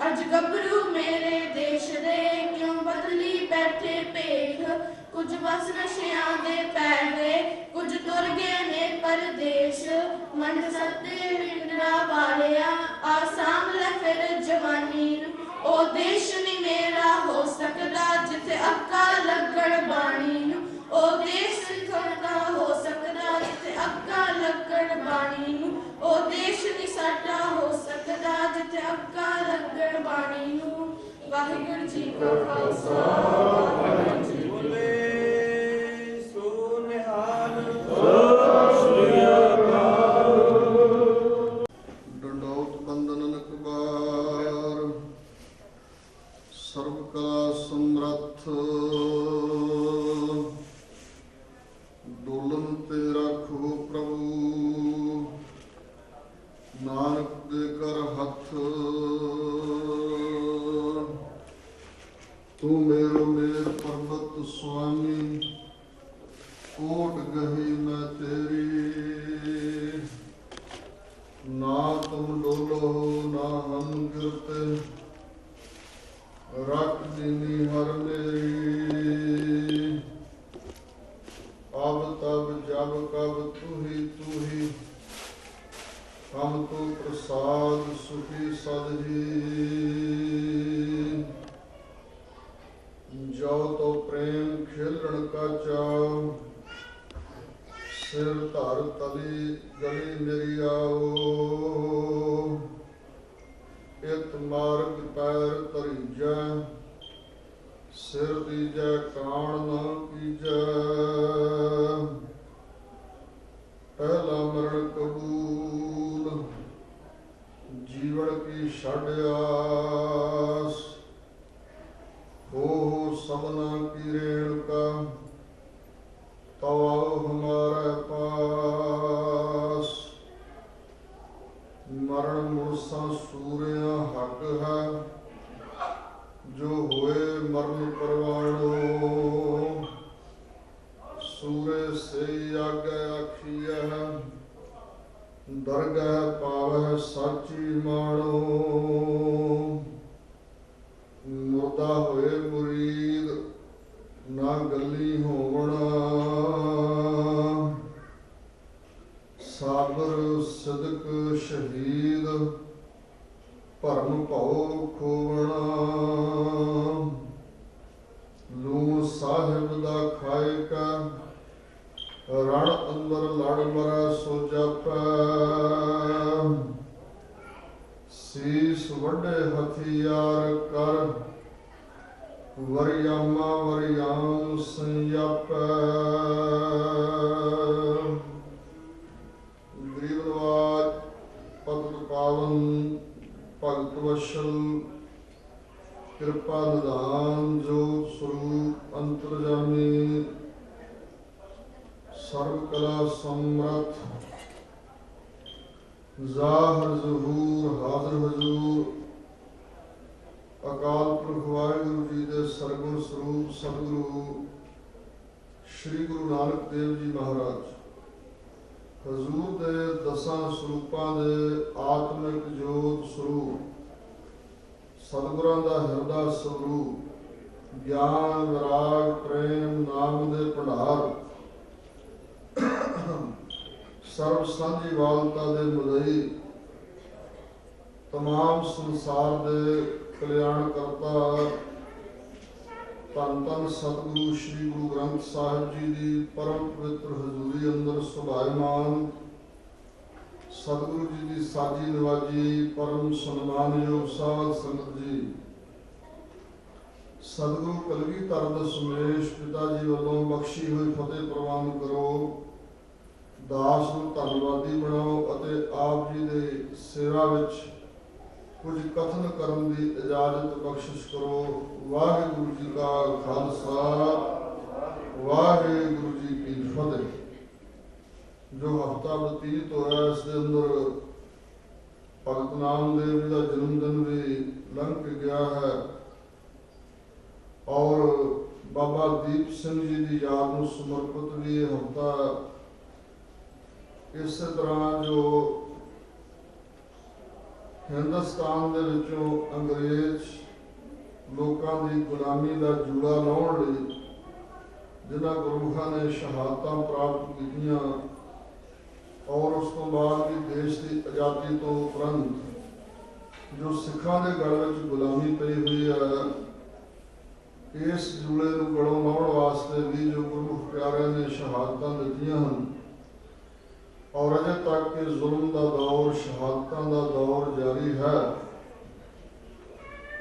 ਅੱਜ ਗੱਭਰੂ ਮੇਰੇ ਦੇਸ਼ ਦੇ ਕਿਉਂ ਬਦਲੀ ਬੈਠੇ ਭੇਖ। ਕੁਝ ਬਸ ਨਸ਼ਿਆਂ ਦੇ ਪੈ ਗਏ ਕੁਝ ਤੁਰ ਗਏ ਨੇ ਪਰਦੇਸ਼। ਮੰਡ ਸੱਤੇ ਮਿੰਦਰਾ ਵਾਲਿਆ ਆ ਸਾਂਭ ਲੈ ਫਿਰ ਜਵਾਨੀ ਨੂੰ। ਉਹ ਦੇਸ਼ ਨੀ ਮੇਰਾ ਹੋ ਸਕਦਾ ਜਿੱਥੇ ਅੱਖਾਂ ਲੱਗਣ ਬਾਣੀ ਨੂੰ। ਉਹ ਦੇਸ਼ ਨੀ ਤੁਹਾਡਾ ਹੋ ਸਕਦਾ ਜਿੱਥੇ ਅੱਖਾਂ ਲੱਗਣ ਬਾਣੀ ਨੂੰ। ਉਹ ਦੇਸ਼ ਨੀ ਸਾਡਾ ਹੋ ਸਕਦਾ ਜਿੱਥੇ ਅੱਖਾਂ ਲੱਗਣ ਬਾਣੀ ਨੂੰ। ਵਾਹਿਗੁਰੂ ਜੀ ਕਾ ਖਾਲਸਾ ਵਾਹਿਗੁਰੂ ਜੀ ਕੀ ਫਤਿਹ। ਡੰਡੌਤ ਬੰਦਨ ਨਕਬਾਰ ਸਰਬ ਕਲਾ ਸਮਰੱਥ। ਡੋਲਨ ਤੇ ਰੱਖੋ ਪ੍ਰਭੂ ਨਾਨਕ ਦੇ ਕਰ ਹੱਥ। ਤੂੰ ਮੇਰੋ ਮੇਰ ਪਰਬਤ ਸੁਆਮੀ ਕੋਟ ਗਹੀ ਮੈਂ ਤੇਰੀ। ਨਾ ਤੁਮ ਡੋਲੋ ਨਾ ਹਮ ਗਿਰਤੇ ਰੱਖ ਦੀਨੀ ਹਰ ਮੇਰੀ। ਅਬ ਤਬ ਜਬ ਕਬ ਤੂ ਹੀ ਹਮ ਤੋ ਪ੍ਰਸਾਦ ਸੁਖੀ ਸਦ ਹੀ। ਜੋ ਤੋ ਪ੍ਰੇਮ ਖੇਲਣ ਕਾ ਚਾਉ ਸਿਰ ਧਰ ਤਲੀ ਗਲੀ ਮੇਰੀ ਆਓ। ਇਤ ਮਾਰਗ ਪੈਰ ਧਰੀਜੈ ਸਿਰ ਦੀਜੈ ਕਾਣ ਨਾ ਕੀਜੈ। ਪਹਿਲਾ ਮਰਨ ਕਬੂਲ ਜੀਵਨ ਕੀ ਛੱਡ ਆਸ। ਹੋ ਸਭਨਾ ਕੀ ਰੇਣੁਕਾ ਤਉ ਆਓ ਹਮਾਰੇ ਭਉਦਾ ਹੋਏ ਮੁਰੀਦ, ਨਾ ਗੱਲੀ ਹੋਵਣਾ। ਸਾਬਰ ਸਦਕ ਸ਼ਹੀਦ, ਭਰਮ ਭਉ ਖੋਵਣਾ। ਲੂਣ ਸਾਹਿਬ ਦਾ ਖਾਏ ਕਾ, ਰਣ ਅੰਦਰ ਲੜ ਮਰੈ ਸੋ ਜਾਪੈ। ਸੀਸ ਵੱਡੇ ਹਥਿਆਰ ਕਰ, ਵਰਿਆਮਾ ਵਰਿਆਮ ਸੰਯਾਪੈ। ਗਰੀਬ ਨਵਾਜ ਪਤਿਤ ਪਾਵਨ, ਭਗਤ ਵਸ਼ਲ, ਕਿਰਪਾ ਨਿਧਾਨ, ਜੋਤ ਸਰੂਪ ਅੰਤਰਜਾਮੀ, ਸਰਬ ਕਲਾ ਸਮਰੱਥ, ਜ਼ਾਹਰ ਜ਼ਹੂਰ ਹਾਜ਼ਰ ਹਜ਼ੂਰ, ਅਕਾਲ ਪੁਰਖ ਵਾਹਿਗੁਰੂ ਜੀ ਦੇ ਸਰਗੁਣ ਸਰੂਪ ਸਤਿਗੁਰੂ ਸ਼੍ਰੀ ਗੁਰੂ ਨਾਨਕ ਦੇਵ ਜੀ ਮਹਾਰਾਜ, ਹਜ਼ੂਰ ਦੇ ਦਸਾਂ ਸਰੂਪਾਂ ਦੇ ਆਤਮਿਕ ਜੋਤ ਸਰੂਪ, ਸਤਿਗੁਰਾਂ ਦਾ ਹਿਰਦਾ ਸਰੂਪ, ਗਿਆਨ ਵਿਰਾਗ ਪ੍ਰੇਮ ਨਾਮ ਦੇ ਭੰਡਾਰ, ਸਰਬ ਸਾਂਝੀ ਵਾਲਤਾ ਦੇ ਮੁਦਈ, ਤਮਾਮ ਸੰਸਾਰ ਦੇ ਕਲਿਆਣ ਕਰਤਾ, ਧੰਨ ਧੰਨ ਸਤਿਗੁਰੂ ਸ਼੍ਰੀ ਗੁਰੂ ਗ੍ਰੰਥ ਸਾਹਿਬ ਜੀ ਦੀ ਪਰਮ ਪਵਿੱਤਰ ਹਜ਼ੂਰੀ ਅੰਦਰ ਸੁਭਾਇਮਾਨ ਸਤਿਗੁਰੂ ਜੀ ਦੀ ਸਾਜੀ ਨਿਵਾਜੀ ਪਰਮ ਸਨਮਾਨਯੋਗ ਸਾਧ ਸੰਗਤ ਜੀ, ਸਤਿਗੁਰੂ ਕਲਗੀਧਰ ਦਸ਼ਮੇਸ਼ ਪਿਤਾ ਜੀ ਵੱਲੋਂ ਬਖਸ਼ੀ ਹੋਈ ਫਤਿਹ ਪ੍ਰਵਾਨ ਕਰੋ। ਦਾਸ ਨੂੰ ਧੰਨਵਾਦੀ ਬਣਾਓ ਅਤੇ ਆਪ ਜੀ ਦੇ ਸੇਵਾ ਵਿੱਚ ਕੁਝ ਕਥਨ ਕਰਨ ਦੀ ਇਜਾਜ਼ਤ ਬਖਸ਼ਿਸ਼ ਕਰੋ। ਵਾਹਿਗੁਰੂ ਜੀ ਕਾ ਖਾਲਸਾ, ਵਾਹਿਗੁਰੂ ਜੀ ਕੀ ਫਤਿਹ। ਜੋ ਹਫ਼ਤਾ ਬਤੀਤ ਹੋਇਆ ਇਸ ਦੇ ਅੰਦਰ ਭਗਤ ਨਾਮਦੇਵ ਜੀ ਦਾ ਜਨਮ ਦਿਨ ਵੀ ਲੰਘ ਕੇ ਗਿਆ ਹੈ ਔਰ ਬਾਬਾ ਦੀਪ ਸਿੰਘ ਜੀ ਦੀ ਯਾਦ ਨੂੰ ਸਮਰਪਿਤ ਵੀ ਇਹ ਹਫ਼ਤਾ ਇਸੇ ਤਰ੍ਹਾਂ ਜੋ ਹਿੰਦੁਸਤਾਨ ਦੇ ਵਿੱਚੋਂ ਅੰਗਰੇਜ਼ ਲੋਕਾਂ ਦੀ ਗੁਲਾਮੀ ਦਾ ਜੂੜਾ ਲਾਉਣ ਲਈ ਜਿਨ੍ਹਾਂ ਗੁਰਮੁਖਾਂ ਨੇ ਸ਼ਹਾਦਤਾਂ ਪ੍ਰਾਪਤ ਕੀਤੀਆਂ ਔਰ ਉਸ ਤੋਂ ਬਾਅਦ ਵੀ ਦੇਸ਼ ਦੀ ਆਜ਼ਾਦੀ ਤੋਂ ਉਪਰੰਤ ਜੋ ਸਿੱਖਾਂ ਦੇ ਗਲ ਵਿੱਚ ਗੁਲਾਮੀ ਪਈ ਹੋਈ ਹੈ, ਇਸ ਜੂੜੇ ਨੂੰ ਗਲੋਂ ਲਾਉਣ ਵਾਸਤੇ ਵੀ ਜੋ ਗੁਰਮੁਖ ਪਿਆਰਿਆਂ ਨੇ ਸ਼ਹਾਦਤਾਂ ਦਿੱਤੀਆਂ ਹਨ ਔਰ ਅਜੇ ਤੱਕ ਕਿ ਜ਼ੁਲਮ ਦਾ ਦੌਰ, ਸ਼ਹਾਦਤਾਂ ਦਾ ਦੌਰ ਜਾਰੀ ਹੈ।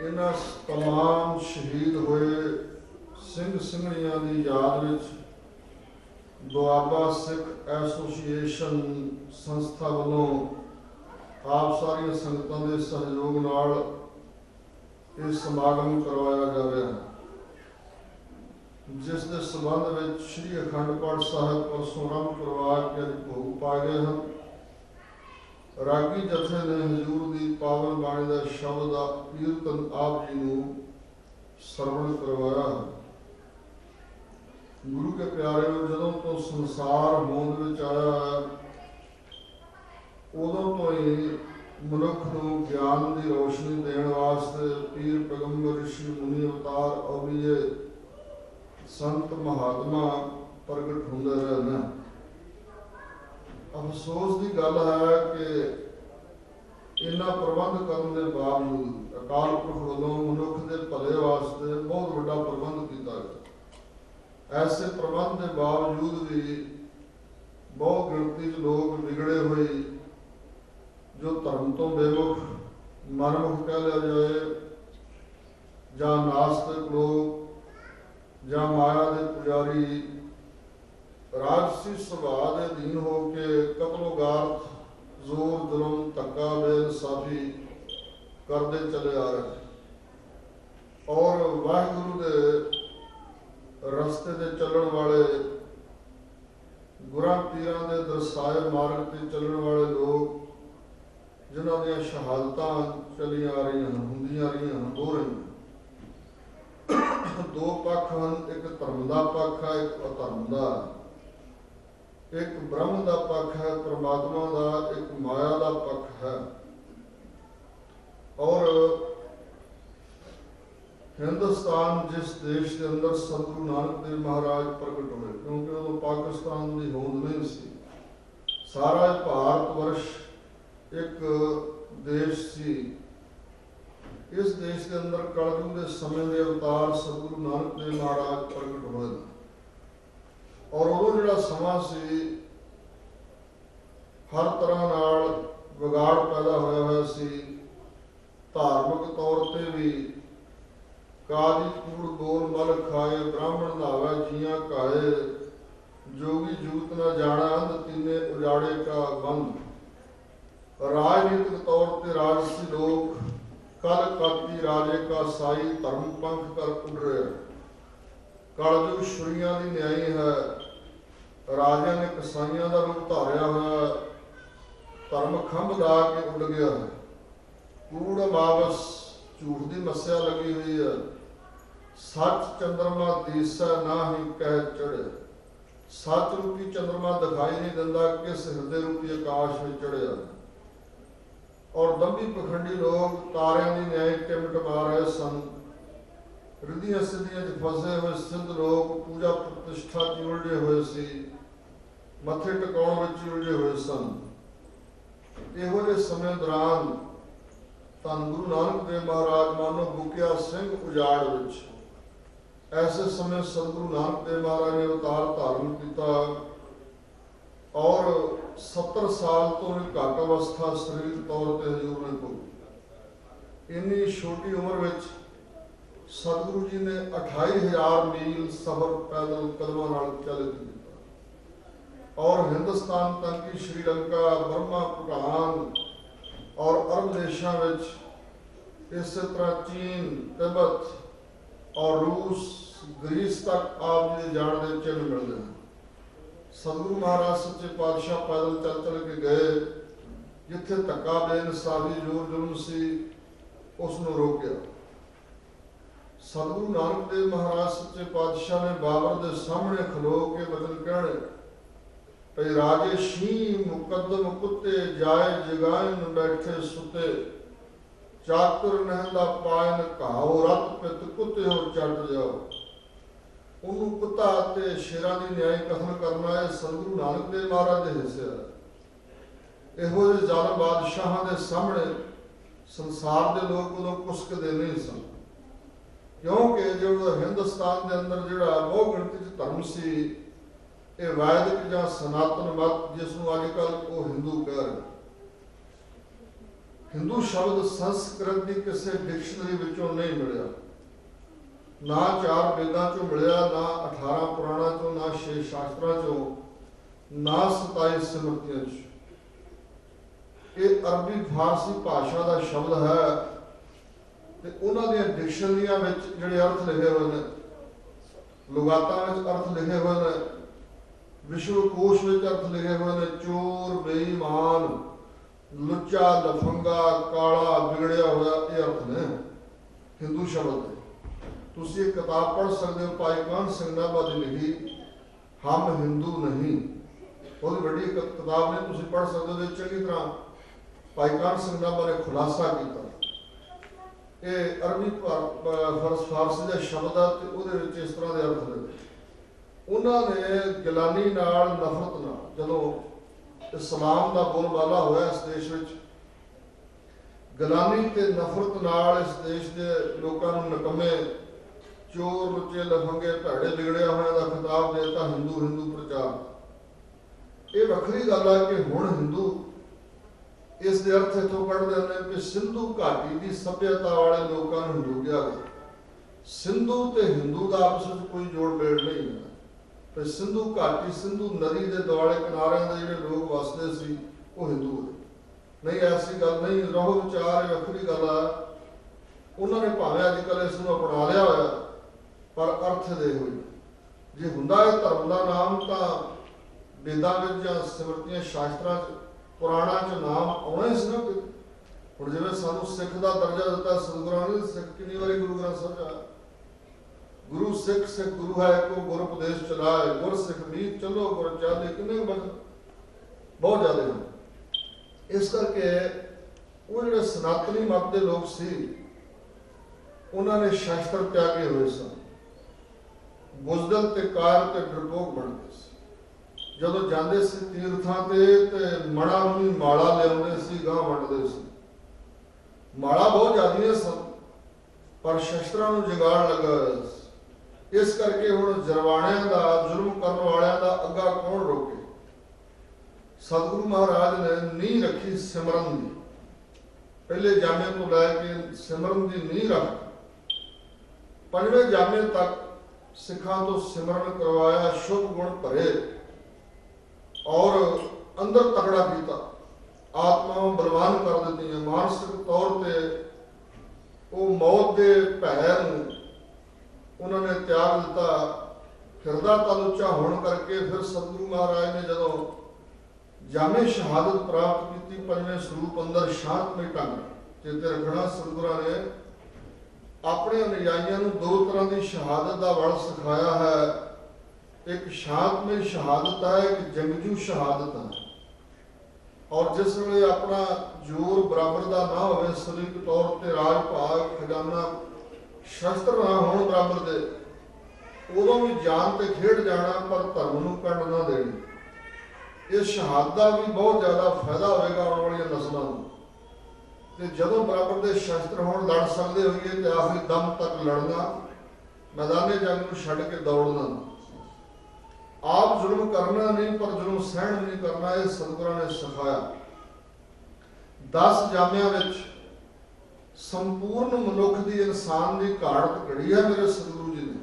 ਇਹਨਾਂ ਤਮਾਮ ਸ਼ਹੀਦ ਹੋਏ ਸਿੰਘ ਸਿੰਘਣੀਆਂ ਦੀ ਯਾਦ ਵਿੱਚ ਦੁਆਬਾ ਸਿੱਖ ਐਸੋਸੀਏਸ਼ਨ ਸੰਸਥਾ ਵੱਲੋਂ ਆਪ ਸਾਰੀਆਂ ਸੰਗਤਾਂ ਦੇ ਸਹਿਯੋਗ ਨਾਲ ਇਹ ਸਮਾਗਮ ਕਰਵਾਇਆ ਜਾ ਰਿਹਾ ਹੈ, ਜਿਸ ਦੇ ਸੰਬੰਧ ਵਿੱਚ ਸ਼੍ਰੀ ਅਖੰਡ ਪਾਠ ਸਾਹਿਬ ਪਰਸੋਂ ਆਰੰਭ ਕਰਵਾ ਕੇ ਅੱਜ ਭੋਗ ਪਾ ਗਏ ਹਨ। ਰਾਗੀ ਜਥੇ ਨੇ ਹਜ਼ੂਰ ਦੀ ਪਾਵਨ ਬਾਣੀ ਦਾ ਸ਼ਬਦ ਦਾ ਕੀਰਤਨ ਆਪ ਜੀ ਨੂੰ ਸਰਵਣ ਕਰਵਾਇਆ ਹੈ। ਗੁਰੂ ਕੇ ਪਿਆਰਿਓ, ਜਦੋਂ ਤੋਂ ਸੰਸਾਰ ਹੋਂਦ ਵਿੱਚ ਆਇਆ ਹੈ ਉਦੋਂ ਤੋਂ ਹੀ ਮਨੁੱਖ ਨੂੰ ਗਿਆਨ ਦੀ ਰੋਸ਼ਨੀ ਦੇਣ ਵਾਸਤੇ ਪੀਰ ਪੈਗੰਬਰ ਰਿਸ਼ੀ ਮੁਨੀ ਅਵਤਾਰ ਔਲੀਏ ਸੰਤ ਮਹਾਤਮਾ ਪ੍ਰਗਟ ਹੁੰਦੇ ਰਹੇ ਨੇ। ਅਫਸੋਸ ਦੀ ਗੱਲ ਹੈ ਕਿ ਇਹਨਾਂ ਪ੍ਰਬੰਧ ਕਰਨ ਦੇ ਬਾਵਜੂਦ ਅਕਾਲ ਪੁਰਖ ਵੱਲੋਂ ਮਨੁੱਖ ਦੇ ਭਲੇ ਵਾਸਤੇ ਬਹੁਤ ਵੱਡਾ ਪ੍ਰਬੰਧ ਕੀਤਾ ਗਿਆ। ਐਸੇ ਪ੍ਰਬੰਧ ਦੇ ਬਾਵਜੂਦ ਵੀ ਬਹੁਤ ਗਿਣਤੀ 'ਚ ਲੋਕ ਵਿਗੜੇ ਹੋਏ ਜੋ ਧਰਮ ਤੋਂ ਬੇਮੁਖ, ਮਨਮੁਖ ਕਹਿ ਲਿਆ ਜਾਏ, ਜਾਂ ਨਾਸਤਿਕ ਲੋਕ ਜਾਂ ਮਾਇਆ ਦੇ ਪੁਜਾਰੀ ਰਾਜਸੀ ਸੁਭਾਅ ਦੇ ਅਧੀਨ ਹੋ ਕੇ ਕਤਲੋਗਾਰਤ, ਜ਼ੋਰ ਜ਼ੁਲਮ, ਧੱਕਾ, ਬੇਇਨਸਾਫੀ ਕਰਦੇ ਚਲੇ ਆ ਰਹੇ ਔਰ ਵਾਹਿਗੁਰੂ ਦੇ ਰਸਤੇ ਤੇ ਚੱਲਣ ਵਾਲੇ, ਗੁਰਾਂ ਪੀਰਾਂ ਦੇ ਦਰਸਾਏ ਮਾਰਗ ਤੇ ਚੱਲਣ ਵਾਲੇ ਲੋਕ ਜਿਨ੍ਹਾਂ ਦੀਆਂ ਸ਼ਹਾਦਤਾਂ ਚਲੀਆਂ ਆ ਰਹੀਆਂ ਹਨ, ਹੁੰਦੀਆਂ ਰਹੀਆਂ ਹਨ, ਹੋ ਰਹੀਆਂ। ਦੋ ਪੱਖ ਹਨ, ਇੱਕ ਧਰਮ ਦਾ ਪੱਖ ਹੈ, ਇੱਕ ਅਧਰਮ ਦਾ। ਇੱਕ ਬ੍ਰਹਮ ਦਾ ਪੱਖ ਹੈ, ਪਰਮਾਤਮਾ ਦਾ, ਇੱਕ ਮਾਇਆ ਦਾ ਪੱਖ ਹੈ। ਔਰ हिंदुस्तान जिस देश के अंदर सतगुरु नानक देव महाराज प्रगट हुए, क्योंकि उदों पाकिस्तान की होंद नहीं सी, सारा भारत वर्ष एक देश सी। इस देश के अंदर कलयुग के समय के अवतार सतगुरु नानक देव महाराज प्रगट हुए और उदों जिहड़ा समा सी हर तरह नाल विगाड़ पैदा होया सी। धार्मिक तौर पर भी काली कूड़ बोल मल खाए, ब्राह्मण नावे जियां काए, जोगी जूत न जाना अंध तीने उजाड़े का बंद। राजनीतिक तौर पर राजसी लोग कल काती राजे का साई, धर्म पंख कर उड़ रहे। कलयुग छुरियां दी न्यायी है, राजा ने कसाइयां का रूप धारिया है, धर्म खंभ ला के उड़ गया है। कूड़ वापस झूठ की मस्या लगी हुई है, सच चंद्रमा दिसै ना ही कह चढ़े। सच रूपी चंद्रमा दिखाई नहीं दिंदा, किस हृदय रूपी आकाश में चढ़िया। और दंभी पखंडी लोग तारियां की न्याय टिमटमा रहे सन। रिधियां सिद्धियां फसे हुए सिद्ध लोग पूजा प्रतिष्ठा च उलझे हुए सी, मथे टिकाउण विच उलझे हुए सन। इहो जिहे समय दौरान धन गुरु नानक देव महाराज मानो बुकिया सिंह उजाड़ विच, ऐसे समय सतगुरु नानक देव महाराज ने अवतार धारण किया और 70 साल तो घट अवस्था शरीर तौर पर हजूर ने भोगी। इन्नी छोटी उम्र में सतगुरु जी ने 28,000 मील सफर पैदल कदमों नाल चल किया और हिंदुस्तान तक की श्रीलंका, बर्मा, भूटान और अरब देशों में, इस तरह चीन, तिब्बत और रूस, ग्रीस तक आप जी जान के चिन्ह मिलते हैं। सतगुरु महाराज सच्चे पातशाह पैदल चल चल के गए, जिथे धक्का बेइंसाफी जोर जुल्म सी उसनों रोकिया। सतगुरु नानक देव महाराज सच्चे पातशाह ने बाबर के सामने खलो के वचन कहने, भई राजे शीं मुकदम कुत्ते, जाए जगाइन बैठे सुते, चाकर नहंदा पायन घाओ, रत पित कुत्ते हो चढ़ जाओ। उन्होंने कुत्ता ते शेरां दी न्याय कथन करना है सतगुरु नानक देव महाराज के हिस्से है। इहो जिहे जालम बादशाहां दे सामने संसार के लोग उदों कुसकदे नहीं सन, क्योंकि जो हिंदुस्तान के अंदर जिहड़ा बहु गिणती च धर्म सी, ये वैदिक जां सनातन मत, जिसनों अजकल वो हिंदू कह रहे। हिंदू शब्द संस्कृत की किसी डिक्शनरी विचों नहीं मिलिया, ना 4 वेदां चों मिलिया, ना 18 पुराणां चों, ना 6 शास्त्रां चों, ना 27 सिमरतियां चों। ये अरबी फारसी भाषा का शब्द है ते उन्हां दीयां डिक्शनरियां विच जिहड़े अर्थ लिखे हुए हैं, लुगातां विच अर्थ लिखे हुए हैं, विश्वकोश विच अर्थ लिखे हुए हैं। चोर, बेईमान, लुच्चा, लफंगा, काला, बिगड़िया हुआ, ये अर्थ ने हिंदू शब्द है। तुसी एक किताब पढ़ सकते हो, भाई कान सिंह नाभा की लिखी हम हिंदू नहीं, बहुत बड़ी किताब ने, तुसी पढ़ सकते हो। चंगी तरह भाई कान सिंह नाभा ने खुलासा किया। ये अरबी फारसी का शब्द है तो वो इस तरह के अर्थ ने। उन्होंने गिलानी नाल नफरत नाल जदों इस्लाम का बोलबाला होया इस देश में, गिलानी ते नफरत नाल इस देश के लोगों को नकमे, चोर, लुच्चे, लफंगे, भैड़े बिगड़िया होया का खिताब देता हिंदू हिंदू प्रचार। ये वखरी गल है कि हुण हिंदू इस दे अर्थ इथों कढ़दे ने कि सिंधु घाटी की सभ्यता वाले लोगों को हिंदू कहा गया। सिंधु ते हिंदू का आपस में कोई जोड़ मेल नहीं है। तो सिंधु घाटी, सिंधु नदी के दुआले किनारे के जिहड़े लोग वसदे सी वो हिंदू है। नहीं, ऐसी गल नहीं, रहो विचार वखरी गल है। उन्होंने भावें अजकल इसनूं अपना लिया होया, पर अर्थ दे हुए जे हुंदा है धर्म का नाम तो वेदां विच जां सिमरतियां शास्त्रां च पुराणां च नाम आउणा ही सी ना। हुण जिवें सानूं सिख का दर्जा दिता सतगुरां ने, सिख कितनी बारी गुरु ग्रंथ साहिब आया, गुरु सिख सिख गुरु है को गुर उपदेश चलाए, गुर सिख मीत चलो गुर चाले, कितने वचन बहुत ज्यादा हैं। इस करके वो जिहड़े सनातनी मत के लोग सी ਉਹਨਾਂ ਨੇ ਸ਼ਸਤਰ ਤਿਆਗੇ ਹੋਏ ਸਨ। ਬੁਜ਼ਦਲ ਤੇ ਕਾਰ ਤੇ ਡਰਪੋਕ ਬਣਦੇ ਸੀ। ਜਦੋਂ ਜਾਂਦੇ ਸੀ ਤੀਰਥਾਂ ਤੇ ਮੜਾ ਨੂੰ ਵੀ ਮਾਲਾ ਲਿਆਉਂਦੇ ਸੀ, ਗਾਂ ਵੰਡਦੇ ਸੀ। ਮਾਲਾ ਬਹੁਤ ਜ਼ਿਆਦੀਆਂ ਸਨ, ਪਰ ਸ਼ਸਤਰਾਂ ਨੂੰ ਜਗਾੜ ਲੱਗਾ ਹੋਇਆ ਸੀ। ਇਸ ਕਰਕੇ ਹੁਣ ਜਰਵਾਣਿਆਂ ਦਾ, ਜ਼ੁਲਮ ਕਰਨ ਵਾਲਿਆਂ ਦਾ ਅੱਗਾ ਕੌਣ ਰੋਕੇ। ਸਤਿਗੁਰੂ ਮਹਾਰਾਜ ਨੇ ਨੀਂਹ ਰੱਖੀ ਸਿਮਰਨ ਦੀ। ਪਹਿਲੇ ਜਾਮੇ ਤੋਂ ਲੈ ਕੇ ਸਿਮਰਨ ਦੀ ਨੀਂਹ ਰੱਖ, 5ਵੇਂ ਜਾਮੇ ਤੱਕ ਸਿੱਖਾਂ ਤੋਂ ਸਿਮਰਨ ਕਰਵਾਇਆ, ਸ਼ੁਭ ਗੁਣ ਭਰੇ ਔਰ ਅੰਦਰ ਤਕੜਾ ਕੀਤਾ। ਆਤਮਾਵਾਂ ਬਲਵਾਨ ਕਰ ਦਿੱਤੀਆਂ। ਮਾਨਸਿਕ ਤੌਰ ਤੇ ਉਹ ਮੌਤ ਦੇ ਭੈ ਨੂੰ ਉਹਨਾਂ ਨੇ ਤਿਆਗ ਦਿੱਤਾ। ਹਿਰਦਾ ਤਲ ਉੱਚਾ ਹੋਣ ਕਰਕੇ ਫਿਰ ਸਤਿਗੁਰੂ ਮਹਾਰਾਜ ਨੇ ਜਦੋਂ ਜਾਮੇ ਸ਼ਹਾਦਤ ਪ੍ਰਾਪਤ ਕੀਤੀ, 5ਵੇਂ ਸਰੂਪ ਅੰਦਰ ਸ਼ਾਂਤਮਈ ਢੰਗ ਚੇਤੇ ਰੱਖਣਾ। ਸਤਿਗੁਰਾਂ ਨੇ ਆਪਣੇ ਅਨੁਯਾਈਆਂ ਨੂੰ 2 ਤਰ੍ਹਾਂ ਦੀ ਸ਼ਹਾਦਤ ਦਾ ਵਲ ਸਿਖਾਇਆ ਹੈ। ਇੱਕ ਸ਼ਾਂਤਮਈ ਸ਼ਹਾਦਤ ਹੈ, ਇੱਕ ਜੰਗਜੂ ਸ਼ਹਾਦਤ ਹੈ। ਔਰ ਜਿਸ ਵੇਲੇ ਆਪਣਾ ਜ਼ੋਰ ਬਰਾਬਰ ਦਾ ਨਾ ਹੋਵੇ, ਸਰੀਰਕ ਤੌਰ ਤੇ ਰਾਜ ਭਾਗ ਖਜ਼ਾਨਾ ਸ਼ਸਤਰ ਨਾ ਹੋਣ ਬਰਾਬਰ ਦੇ, ਉਦੋਂ ਵੀ ਜਾਨ ਤੇ ਖੇਡ ਜਾਣਾ, ਪਰ ਧਰਮ ਨੂੰ ਕੰਡ ਨਾ ਦੇਣੀ। ਇਸ ਸ਼ਹਾਦਤ ਦਾ ਵੀ ਬਹੁਤ ਜ਼ਿਆਦਾ ਫਾਇਦਾ ਹੋਵੇਗਾ ਆਉਣ ਵਾਲੀਆਂ ਨਸਲਾਂ ਨੂੰ। ਤੇ ਜਦੋਂ ਬਰਾਬਰ ਦੇ ਸ਼ਸਤਰ ਹੋਣ, ਲੜ ਸਕਦੇ ਹੋਈਏ ਤੇ ਆਖਰੀ ਦਮ ਤੱਕ ਲੜਨਾ, ਮੈਦਾਨੇ ਜੰਗ ਨੂੰ ਛੱਡ ਕੇ ਦੌੜਨਾ। ਆਪ ਜ਼ੁਲਮ ਕਰਨਾ ਨਹੀਂ, ਪਰ ਜ਼ੁਲਮ ਸਹਿਣ ਨਹੀਂ ਕਰਨਾ, ਇਹ ਸਤਿਗੁਰਾਂ ਨੇ ਸਿਖਾਇਆ। 10 ਜਾਮਿਆਂ ਵਿੱਚ ਸੰਪੂਰਨ ਮਨੁੱਖ ਦੀ, ਇਨਸਾਨ ਦੀ ਘਾਟ ਘੜੀ ਹੈ ਮੇਰੇ ਸਤਿਗੁਰੂ ਜੀ ਨੇ।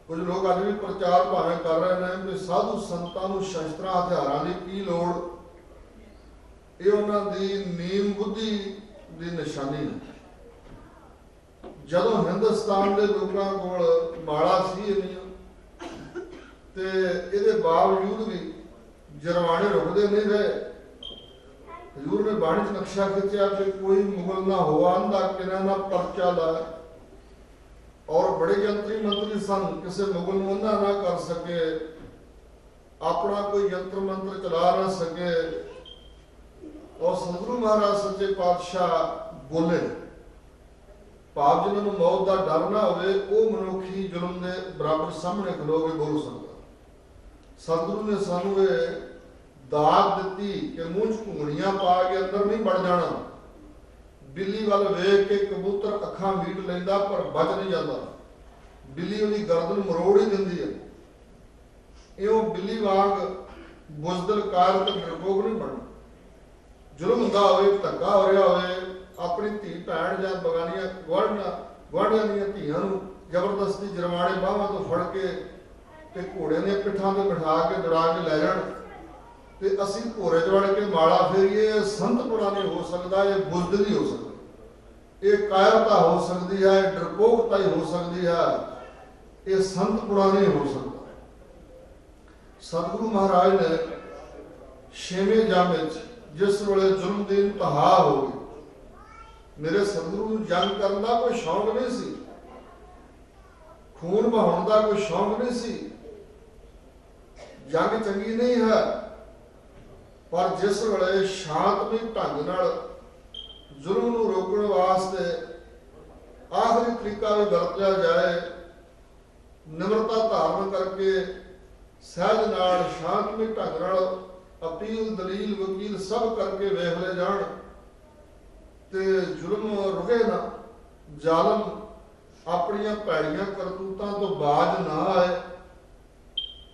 ਕੁਝ ਲੋਕ ਅੱਜ ਵੀ ਪ੍ਰਚਾਰ ਭਾਵੇਂ ਕਰ ਰਹੇ ਨੇ ਕਿ ਸਾਧੂ ਸੰਤਾਂ ਨੂੰ ਸ਼ਸਤਰਾਂ ਹਥਿਆਰਾਂ ਦੀ ਕੀ ਲੋੜ। ਇਹ ਉਹਨਾਂ ਦੀ ਨੀਮ ਬੁੱਧੀ ਦੀ ਨਿਸ਼ਾਨੀ ਹੈ। ਜਦੋਂ ਹਿੰਦੁਸਤਾਨ ਦੇ ਲੋਕਾਂ ਕੋਲ ਮਾਲਾ ਸੀ ਇੰਨੀਆਂ, ਤੇ ਇਹਦੇ ਬਾਵਜੂਦ ਵੀ ਜਰਵਾਣੇ ਰੁਕਦੇ ਨਹੀਂ ਰਹੇ। ਹਜ਼ੂਰ ਨੇ ਬਾਣੀ 'ਚ ਨਕਸ਼ਾ ਖਿੱਚਿਆ ਕਿ ਕੋਈ ਮੁਗਲ ਨਾ ਹੋਆ, ਅੰਦਾ ਕਿਨਾਂ ਨਾ ਪਰਚਾ ਲਾਇਆ। ਔਰ ਬੜੇ ਯੰਤਰੀ ਮੰਤਰੀ ਸਨ, ਕਿਸੇ ਮੁਗਲ ਨੂੰ ਅੰਨਾ ਨਾ ਕਰ ਸਕੇ, ਆਪਣਾ ਕੋਈ ਯੰਤਰ ਮੰਤਰ ਚਲਾ ਨਾ ਸਕੇ। ਔਰ ਸਤਿਗੁਰੂ ਮਹਾਰਾਜ ਸੱਚੇ ਪਾਤਸ਼ਾਹ ਬੋਲੇ, ਭਾਵ ਜਿਹਨਾਂ ਨੂੰ ਮੌਤ ਦਾ ਡਰ ਨਾ ਹੋਵੇ, ਉਹ ਮਨੁੱਖੀ ਜ਼ੁਲਮ ਦੇ ਬਰਾਬਰ ਸਾਹਮਣੇ ਖਲੋ ਕੇ ਬੋਲ ਸਕਦਾ। ਸਤਿਗੁਰੂ ਨੇ ਸਾਨੂੰ ਇਹ ਦਾਤ ਦਿੱਤੀ ਕਿ ਮੂੰਹ 'ਚ ਘੁੰਗਣੀਆਂ ਪਾ ਕੇ ਅੰਦਰ ਨਹੀਂ ਵੜ ਜਾਣਾ। ਬਿੱਲੀ ਵੱਲ ਵੇਖ ਕੇ ਕਬੂਤਰ ਅੱਖਾਂ ਮੀਟ ਲੈਂਦਾ, ਪਰ ਬਚ ਨਹੀਂ ਜਾਂਦਾ। ਬਿੱਲੀ ਉਹਦੀ ਗਰਦਨ ਮਰੋੜ ਹੀ ਦਿੰਦੀ ਹੈ। ਇਉਂ ਬਿੱਲੀ ਵਾਂਗ ਬੁਜ਼ਦਲ ਕਾਰ ਤੇ ਡਰਪੋਕ ਨਹੀਂ ਬਣਨਾ। ਜ਼ੁਲਮ ਹੁੰਦਾ ਹੋਵੇ, ਧੱਕਾ ਹੋ ਰਿਹਾ ਹੋਵੇ, ਆਪਣੀ ਧੀ ਭੈਣ ਜਾਂ ਬਗਾਨੀਆਂ ਗੁਆਂਢੀਆਂ ਦੀਆਂ ਧੀਆਂ ਨੂੰ ਜ਼ਬਰਦਸਤੀ ਜਰਵਾਣੇ ਬਾਹਾਂ ਤੋਂ ਫੜ ਕੇ ਤੇ ਘੋੜਿਆਂ ਦੀਆਂ ਪਿੱਠਾਂ ਤੇ ਬਿਠਾ ਕੇ ਦੌੜਾ ਕੇ ਲੈ ਜਾਣ, ਤੇ ਅਸੀਂ ਘੋੜੇ 'ਚ ਵੜ ਕੇ ਮਾਲਾ ਫੇਰੀਏ। ਇਹ ਸੰਤਪੁਰਾ ਨਹੀਂ ਹੋ ਸਕਦਾ, ਇਹ ਬੁਜ਼ਦਲੀ ਹੋ ਸਕਦਾ, ਇਹ ਕਾਇਰਤਾ ਹੋ ਸਕਦੀ ਹੈ, ਇਹ ਡਰਪੋਕਤਾ ਹੀ ਹੋ ਸਕਦੀ ਹੈ, ਇਹ ਸੰਤਪੁਰਾ ਨਹੀਂ ਹੋ ਸਕਦਾ। ਸਤਿਗੁਰੂ ਮਹਾਰਾਜ ਨੇ 6ਵੇਂ ਜਾਮੇ 'ਚ ਜਿਸ ਵੇਲੇ ਜ਼ੁਲਮ ਦੀ ਇੰਤਹਾ ਹੋ ਗਈ, ਮੇਰੇ ਸਤਿਗੁਰੂ ਨੂੰ ਜੰਗ ਕਰਨ ਦਾ ਕੋਈ ਸ਼ੌਂਕ ਨਹੀਂ ਸੀ, ਖੂਨ ਬਹਾਉਣ ਦਾ ਕੋਈ ਸ਼ੌਂਕ ਨਹੀਂ ਸੀ। ਜੰਗ ਚੰਗੀ ਨਹੀਂ ਹੈ, ਪਰ ਜਿਸ ਵੇਲੇ ਸ਼ਾਂਤਮਈ ਢੰਗ ਨਾਲ ਜ਼ੁਲਮ ਨੂੰ ਰੋਕਣ ਵਾਸਤੇ ਆਖਰੀ ਤਰੀਕਾ ਵੀ ਵਰਤਿਆ ਜਾਏ, ਨਿਮਰਤਾ ਧਾਰਨ ਕਰਕੇ ਸਹਿਜ ਨਾਲ ਸ਼ਾਂਤਮਈ ਢੰਗ ਨਾਲ ਅਪੀਲ, ਦਲੀਲ, ਵਕੀਲ ਸਭ ਕਰਕੇ ਵੇਖ ਲਏ ਜਾਣ, ਤੇ ਜ਼ੁਲਮ ਰੁਕੇ ਨਾ, ਜ਼ਾਲਮ ਆਪਣੀਆਂ ਭੈੜੀਆਂ ਕਰਤੂਤਾਂ ਤੋਂ ਬਾਜ ਨਾ ਆਏ,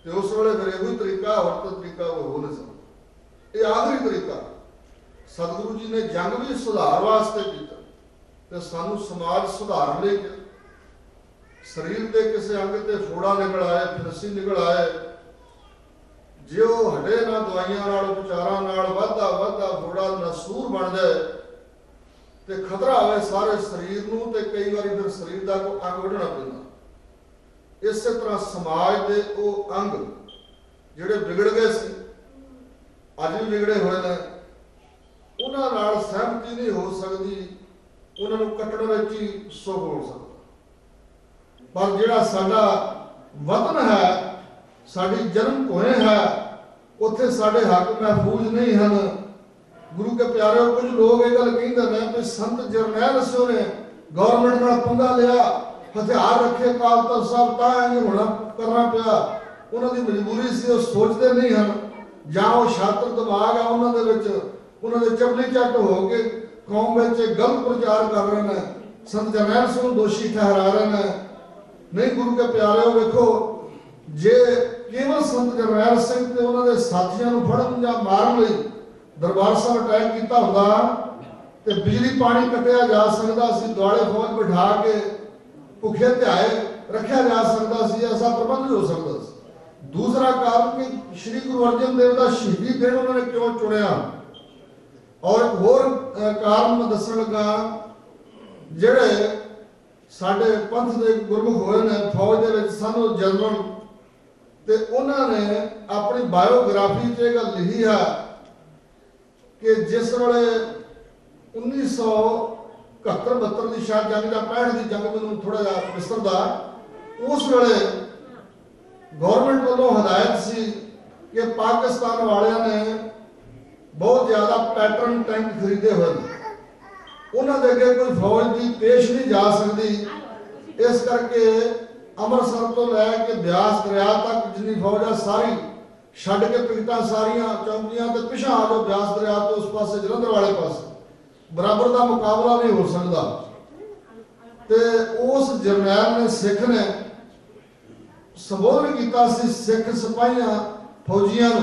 ਤੇ ਉਸ ਵੇਲੇ ਫਿਰ ਇਹੋ ਹੀ ਤਰੀਕਾ, ਹੋਰ ਤਾਂ ਤਰੀਕਾ ਹੋ ਨਹੀਂ ਸਕਦਾ। ਇਹ ਆਖਰੀ ਤਰੀਕਾ। ਸਤਿਗੁਰੂ ਜੀ ਨੇ ਜੰਗ ਵੀ ਸੁਧਾਰ ਵਾਸਤੇ ਕੀਤਾ, ਤੇ ਸਾਨੂੰ ਸਮਾਜ ਸੁਧਾਰਨ ਲਈ ਕੀਤਾ। ਸਰੀਰ ਦੇ ਕਿਸੇ ਅੰਗ ਤੇ ਫੋੜਾ ਨਿਕਲ ਆਏ, ਫਿਰਸੀ ਨਿਕਲ ਆਏ, ਜੇ ਉਹ ਹਟੇ ਨਾ ਦਵਾਈਆਂ ਨਾਲ, ਉਪਚਾਰਾਂ ਨਾਲ, ਵੱਧਦਾ ਫੋੜਾ ਨਸੂਰ ਬਣ ਜਾਏ ਤੇ ਖਤਰਾ ਹੋਵੇ ਸਾਰੇ ਸਰੀਰ ਨੂੰ, ਤੇ ਕਈ ਵਾਰੀ ਫਿਰ ਸਰੀਰ ਦਾ ਕੋਈ ਅੰਗ ਵੱਢਣਾ ਪੈਂਦਾ। ਇਸੇ ਤਰ੍ਹਾਂ ਸਮਾਜ ਦੇ ਉਹ ਅੰਗ ਜਿਹੜੇ ਵਿਗੜ ਗਏ ਸੀ, ਅੱਜ ਵੀ ਵਿਗੜੇ ਹੋਏ ਨੇ, ਉਹਨਾਂ ਨਾਲ ਸਹਿਮਤੀ ਨਹੀਂ ਹੋ ਸਕਦੀ, ਉਹਨਾਂ ਨੂੰ ਕੱਟਣ ਵਿੱਚ ਹੀ ਸੁੱਖ ਹੋ ਸਕਦਾ। ਪਰ ਜਿਹੜਾ ਸਾਡਾ ਵਤਨ ਹੈ, ਸਾਡੀ ਜਨਮ ਭੂਮੀ ਹੈ, ਉੱਥੇ ਸਾਡੇ ਹੱਕ ਮਹਿਫੂਜ਼ ਨਹੀਂ ਹਨ। ਗੁਰੂ ਕੇ ਪਿਆਰਿਓ, ਕੁਝ ਲੋਕ ਇਹ ਗੱਲ ਕਹਿੰਦੇ ਨੇ ਕਿ ਸੰਤ ਜਰਨੈਲ ਸਿਓ ਨੇ गवर्नमेंट नाल पंगा लिया, हथियार रखे अकाल तख्त साहब तां इंज होना करना पिया। उन्हां दी मजबूरी सी, वो सोचते नहीं हैं जां वो छात्र दिमाग है उन्हां दे विच, उन्हां दे चपली चट हो के कौम विच गलत प्रचार कर रहे हैं, संत जरनैल सिंह दोषी ठहरा रहे हैं। नहीं गुरु के प्यारे वेखो, जे केवल संत जरनैल सिंह ते उन्हां दे साथियां नूं फड़न जां मारन लई दरबार साहब अटैक कीता हुंदा ते बिजली पानी कटिया जा सकदा सी, दुआले फौज बिठा के भुखे ध्याए रखा जा सकता सी, ऐसा प्रबंध हो सकता सी। दूसरा कारण कि श्री गुरु अर्जन देव का शहीदी दिन उन्होंने क्यों चुनिया, और एक होर कारण मैं दसन लगा, जेड़े साडे पंथ दे गुरमुख होए ने फौज दे विच सन जनरल, ते उन्होंने अपनी बायोग्राफी च गल लिखी है कि जिस वेले 1971-72 की शायद जंग या 65 की जंग मैनूं थोड़ा जिहा विसरदा, उस वेले गवर्नमेंट वालों हदायत सी कि पाकिस्तान वालियां ने बहुत ज़्यादा पैटर्न टैंक खरीदे हुए, उन्होंने अगे कोई फौज की पेश नहीं जा सकती। इस करके अमृतसर तो लैके ब्यास दरिया तक जिन्नी फौज है सारी छड्ड के पिकटां सारियां चौंकियां ते पिछा आ जाओ ब्यास दरिया तो उस पासे जलंधर वाले पासे, बराबर का मुकाबला नहीं हो सकता। ते उस जरनैल ने सिख ने संबोधन किया सिख सिपाहियां फौजियां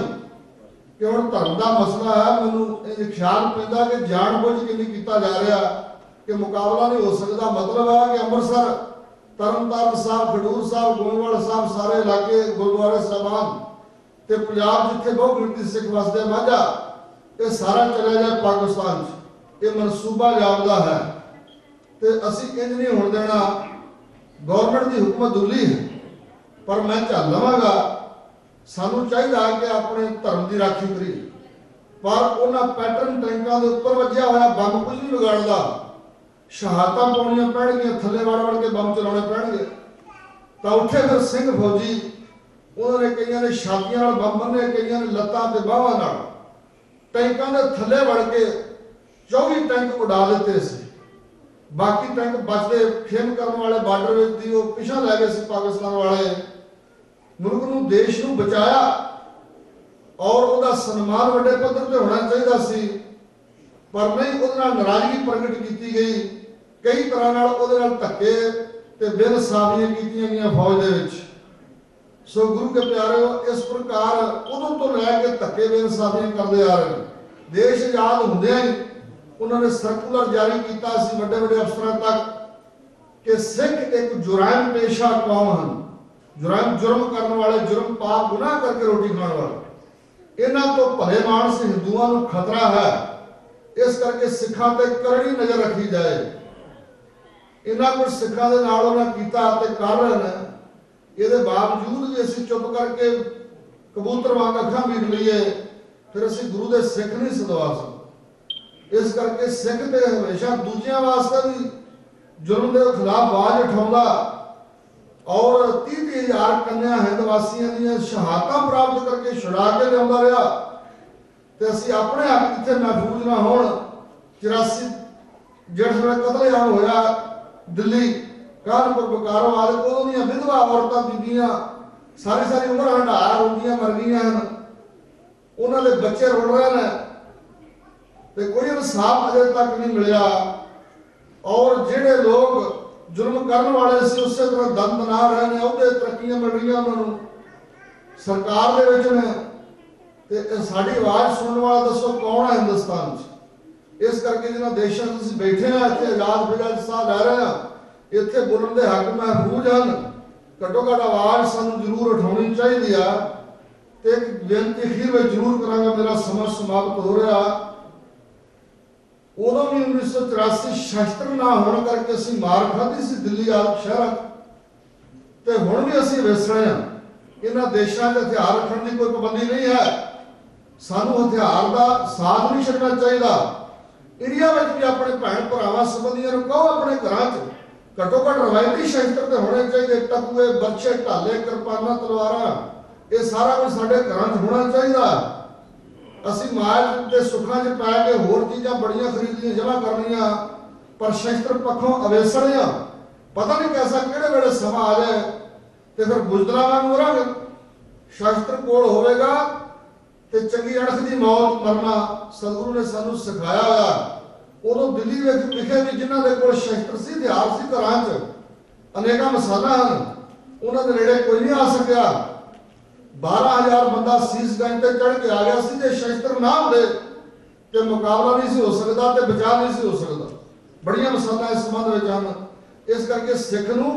कि हुण धर्म का मसला है, मैनूं ख्याल पैंदा कि जानबूझ के नहीं किया जा रहा कि मुकाबला नहीं हो सकता। मतलब है कि अमृतसर, तरनताਰਨ साहब, खडूर साहब, गोइंदवाल साहब, सारे इलाके गुरुद्वारे साहबान ते पंजाब जिथे बहुत गिनती सिख वसदे माझा, ये सारा चला जाए पाकिस्तान च, ये मनसूबा जापदा है। ते असी इंज नहीं होण देना, गवर्नमेंट की हुकूमत दुली है, पर मैं झल लवांगा, सानू चाहिए कि अपने धर्म की राखी करिए, पर उन्हां पैटर्न टैंकां दे उपर वज्जिया होया बंब कुछ नहीं बिगाड़दा। शहादतां पाउणियां पैणगीआं, थल्ले वड़ के बंब चलाउणे पैणगे। तां उठे फिर सिंह फौजी, उन्होंने कईयां ने छातियां नाल बंब बन्ने, कईयां ने लत्तां ते बाहां नाल, टैंकां दे थल्ले वड़ के 24 टैंक उड़ा दिते सी। बाकी टैंक बचते खेम करने वाले बार्डर विच दी वो पिछा लै गए सी पाकिस्तान वाले। मुल्क नूं देश नूं बचाया और उहदा सन्मान वड्डे पद्धर ते होना चाहिदा सी, पर नहीं उहदे नाल नाराजगी प्रगट की गई। कई तरह नाल उहदे नाल धक्के ते बेइंसाफियां कीतियां गईयां फौज दे विच। सो गुरु के प्यारे, इस प्रकार उदों तो लैके धक्के बेइंसाफियां करदे आ रहे हैं। देश आजाद हुंदिआं ही उन्होंने सर्कुलर जारी किया बड़े बड़े अफसरों तक कि सिख एक जुराइम पेशा कौम हैं, जुर्म करने वाले, जुर्म पाप गुनाह करके रोटी खाने वाले, इन्हां तो भले मानस हिंदुओं को खतरा है। इस करके सिखां ते करड़ी नजर रखी जाए। इन्हां कुछ सिखां दे नाल उन्हां कीता ते कर रहे हैं, इहदे बावजूद भी असीं चुप करके कबूतर वांग अखां मीट लईए, फिर असीं गुरु दे सिख नहीं सदवा सकते। इस करके सिख ते हमेशा दूजियां वास्ते भी जुर्म के खिलाफ आवाज उठाउंदा और 30,000 कन्या हिंदवासियों दी शहादतां प्राप्त करके छुड़ा के लिआउंदा रहा। ते असीं अपने हक इत्थे महफूज ना होण। 84 जिस वेले कतलेआम होया दिल्ली, कानपुर, बोकारो आदि, उदों दीआं विधवा औरतां बीबियां सारी सारी उम्र हंडा रोंदियां मर गईयां हन, उन्हां दे बच्चे रुल रहे हैं ते कोई इंसाफ अजे तक नहीं मिलिया। और जिहड़े लोग जुर्म करने वाले सी उस तरह दंद ना रहे ने, उहदे तरक्कियां मिल रही उन्होंने सरकार दे विच ने, ते साडी आवाज़ सुनने वाला दसो कौन है हिंदुस्तान च। इस करके जिन्हां देशां च असीं बैठे हैं, इत्थे आजाद फिजाद साह लै रहे हैं, इत्थे बोलण दे हक महफूज हैं। घट्टो घट्ट आवाज़ सानूं जरूर उठाउणी चाहीदी आ। ते एक बेनती अखीर में जरूर करांगा, मेरा समां समाप्त हो रहा। उदों भी 1984 शस्त्र ना होने करके असीं मार खाधी सी दिल्ली आदि शहर, ते हुण भी असीं विसरे हां। इन्हां देशां दे हथियार रखण दी कोई पाबंदी नहीं है, सानूं हथियार दा साथ नहीं छड्डना चाहिदा। इंडिया में भी अपने भैन भरावां संबंधियां नूं कहो अपने घरां च घट्टो घट्ट रवायती शस्त्र ते होने चाहिए, टकुए, बरछे, ढाले, किरपानां, तलवारां, ये सारा कुछ साडे घरां च होना चाहिए। असीं माल ते सुखां च पै के होर चीज़ां बड़ियां खरीदनियां जमा करनियां, पर शस्त्र पक्षों अवेसर आ, पता नहीं कैसा किहड़े वेले समा आ जाए तो फिर बुजदला वांग मरांगे। शस्त्र कोल होवेगा ते चंगी अणख दी मौत मरना सतगुरु ने सानू सिखाया होया। उदों दिल्ली विच विखे भी जिन्हां दे कोल शस्त्र सी, हथियार सी, घरां च अनेकां मिसालां हन, उन्हां दे नेड़े कोई नहीं आ सकिया। 12,000 बंदा सीसगंज ते चढ़ के आ गया सी, जे शस्त्र ना होंदे ते मुकाबला नहीं सी हो सकदा ते बचाव नहीं सी हो सकदा। बड़ियां मिसालां इस संबंध विच हन। इस करके सिख नूं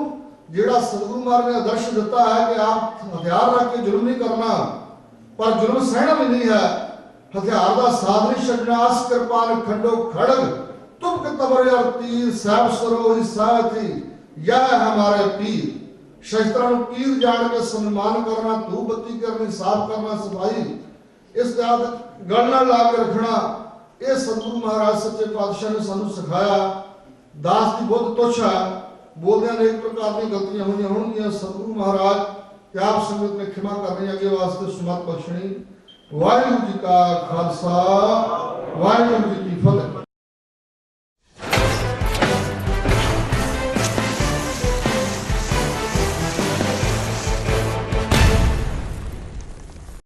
जिहड़ा सतगुरु महाराज ने आदर्श दिता है कि आप हथियार रख के जुल्म नहीं करना, पर जुल्म सहना भी नहीं है। हथियार का साथ नहीं छड्डना। अस कृपान खंडो खड़ग तुम तबर और तीर सैब सरोही साथी, यह है हमारे पीर। शस्त्रों पीर जान के सम्मान करना, धूप बत्ती करनी, साफ करना, सफाई इस गल नाल ला के रखना, यह सतगुरु महाराज सच्चे पातशाह ने सानू सिखाया। दास की बहुत तुच्छ है, बोलदे अनेक प्रकार की गलतियां होईयां होणगियां। सतगुरु महाराज ते आप संगत ने क्षमा करनी, अगे वास्ते सुमत बख्शणी। वाहिगुरू जी का खालसा, वाहिगुरू जी